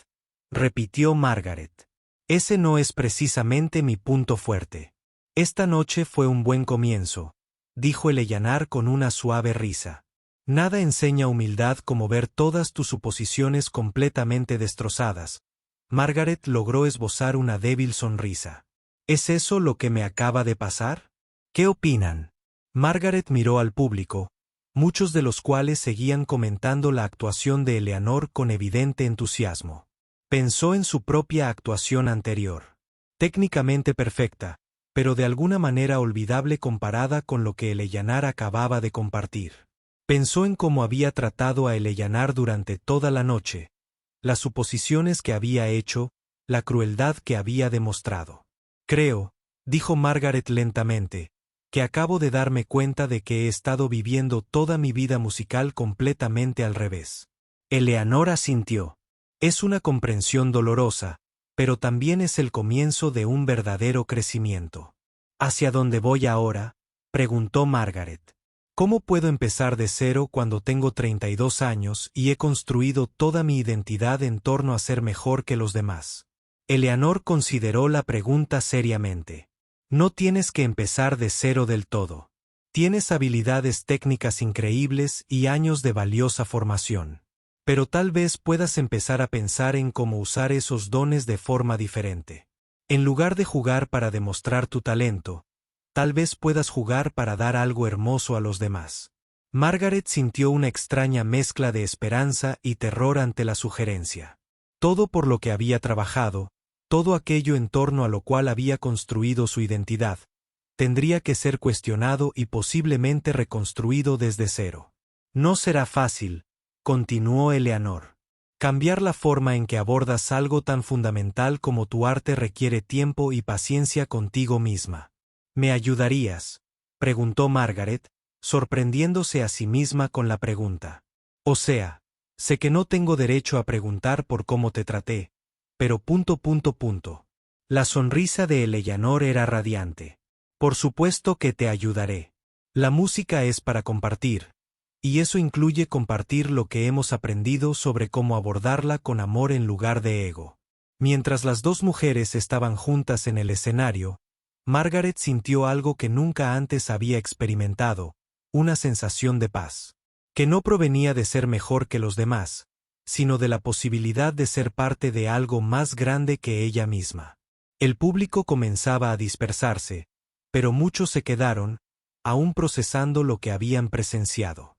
repitió Margaret. Ese no es precisamente mi punto fuerte. Esta noche fue un buen comienzo, dijo Eleanor con una suave risa. Nada enseña humildad como ver todas tus suposiciones completamente destrozadas. Margaret logró esbozar una débil sonrisa. ¿Es eso lo que me acaba de pasar? ¿Qué opinan? Margaret miró al público, muchos de los cuales seguían comentando la actuación de Eleanor con evidente entusiasmo. Pensó en su propia actuación anterior. Técnicamente perfecta, pero de alguna manera olvidable comparada con lo que Eleanor acababa de compartir. Pensó en cómo había tratado a Eleanor durante toda la noche, las suposiciones que había hecho, la crueldad que había demostrado. Creo, dijo Margaret lentamente, que acabo de darme cuenta de que he estado viviendo toda mi vida musical completamente al revés. Eleanor asintió. Es una comprensión dolorosa, pero también es el comienzo de un verdadero crecimiento. ¿Hacia dónde voy ahora?, preguntó Margaret. ¿Cómo puedo empezar de cero cuando tengo 32 años y he construido toda mi identidad en torno a ser mejor que los demás? Eleanor consideró la pregunta seriamente. No tienes que empezar de cero del todo. Tienes habilidades técnicas increíbles y años de valiosa formación. Pero tal vez puedas empezar a pensar en cómo usar esos dones de forma diferente. En lugar de jugar para demostrar tu talento, tal vez puedas jugar para dar algo hermoso a los demás. Margaret sintió una extraña mezcla de esperanza y terror ante la sugerencia. Todo por lo que había trabajado, todo aquello en torno a lo cual había construido su identidad, tendría que ser cuestionado y posiblemente reconstruido desde cero. No será fácil, continuó Eleanor. Cambiar la forma en que abordas algo tan fundamental como tu arte requiere tiempo y paciencia contigo misma. ¿Me ayudarías?, preguntó Margaret, sorprendiéndose a sí misma con la pregunta. O sea, sé que no tengo derecho a preguntar por cómo te traté, pero ... La sonrisa de Eleanor era radiante. Por supuesto que te ayudaré. La música es para compartir, y eso incluye compartir lo que hemos aprendido sobre cómo abordarla con amor en lugar de ego. Mientras las dos mujeres estaban juntas en el escenario, Margaret sintió algo que nunca antes había experimentado, una sensación de paz, que no provenía de ser mejor que los demás, sino de la posibilidad de ser parte de algo más grande que ella misma. El público comenzaba a dispersarse, pero muchos se quedaron, aún procesando lo que habían presenciado.